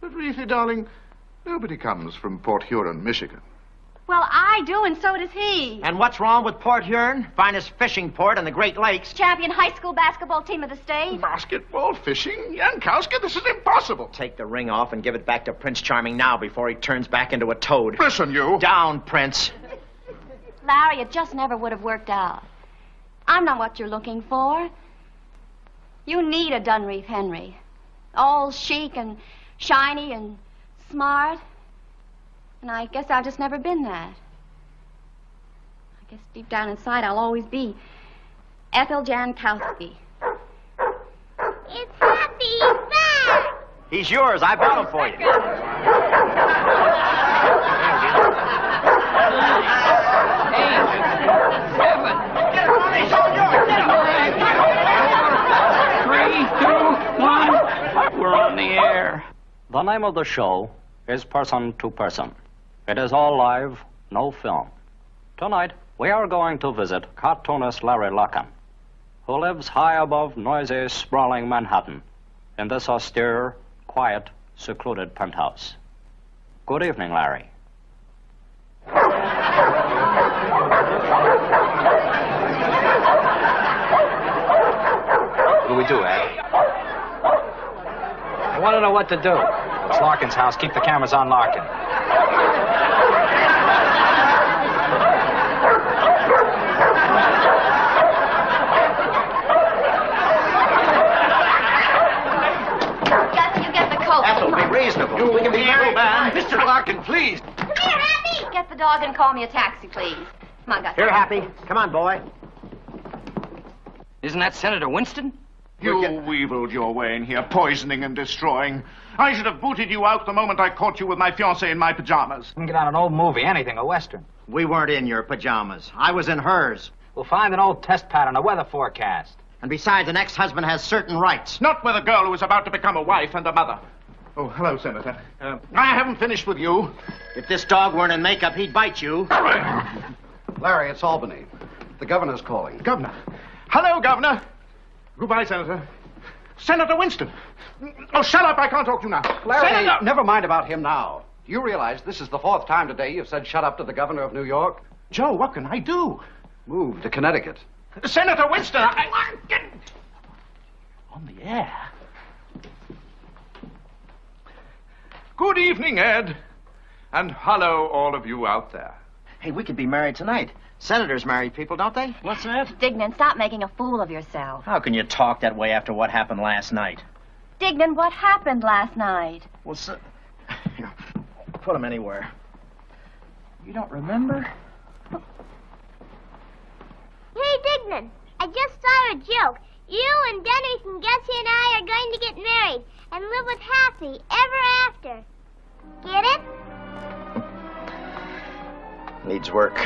[SPEAKER 5] But, Breathy, darling, nobody comes from Port Huron, Michigan.
[SPEAKER 3] Well, I do, and so does he.
[SPEAKER 2] And what's wrong with Port Huron? Finest fishing port in the Great Lakes.
[SPEAKER 3] Champion high school basketball team of the state.
[SPEAKER 5] Basketball, fishing, Jankowski, this is impossible.
[SPEAKER 2] Take the ring off and give it back to Prince Charming now before he turns back into a toad.
[SPEAKER 5] Listen, you.
[SPEAKER 2] Down, Prince.
[SPEAKER 3] Larry, it just never would have worked out. I'm not what you're looking for. You need a Dunreath Henry. All chic and shiny and smart. And I guess I've just never been that. I guess deep down inside I'll always be Ethel Jankowski.
[SPEAKER 9] It's Happy. He's back.
[SPEAKER 2] He's yours. I bought him for you.
[SPEAKER 16] We're on the air. The name of the show is Person to Person. It is all live, no film. Tonight, we are going to visit cartoonist Larry Larkin, who lives high above noisy, sprawling Manhattan in this austere, quiet, secluded penthouse. Good evening, Larry.
[SPEAKER 17] What do we do, Ed? I want to know what to do. It's Larkin's house. Keep the cameras on Larkin.
[SPEAKER 3] Gussie, you get the coat.
[SPEAKER 2] Ethel, be reasonable. We can be married, man.
[SPEAKER 10] Mr. Larkin, please.
[SPEAKER 3] Come here, Happy. Get the dog and call me a taxi, please. Come on, Gussie.
[SPEAKER 2] Here, Happy. Come on, boy.
[SPEAKER 12] Isn't that Senator Winston?
[SPEAKER 5] You weaseled your way in here, poisoning and destroying. I should have booted you out the moment I caught you with my fiancée in my pajamas.
[SPEAKER 17] We can get on an old movie, anything, a Western.
[SPEAKER 2] We weren't in your pajamas. I was in hers.
[SPEAKER 17] We'll find an old test pattern, a weather forecast.
[SPEAKER 2] And besides, an ex-husband has certain rights.
[SPEAKER 5] Not with a girl who is about to become a wife and a mother. Oh, hello, Senator. I haven't finished with you.
[SPEAKER 2] If this dog weren't in makeup, he'd bite you.
[SPEAKER 4] Larry, it's Albany. The governor's calling.
[SPEAKER 5] Governor. Hello, Governor. Goodbye, Senator. Senator Winston. Oh, shut up. I can't talk to you now.
[SPEAKER 4] Larry,
[SPEAKER 5] Senator!
[SPEAKER 4] never mind about him now. Do you realize this is the 4th time today you've said shut up to the governor of New York?
[SPEAKER 5] Joe, what can I do?
[SPEAKER 4] Move to Connecticut.
[SPEAKER 5] Senator Winston, on the air. Good evening, Ed. And hello, all of you out there.
[SPEAKER 2] Hey, we could be married tonight. Senators marry people, don't they?
[SPEAKER 3] What's that? Dignan, stop making a fool of yourself.
[SPEAKER 2] How can you talk that way after what happened last night?
[SPEAKER 3] Dignan, what happened last night?
[SPEAKER 2] Well, here, put him anywhere. You don't remember?
[SPEAKER 9] Hey, Dignan, I just saw a joke. You and Dunreath and Gussie and I are going to get married and live with Happy ever after. Get it?
[SPEAKER 2] Needs work.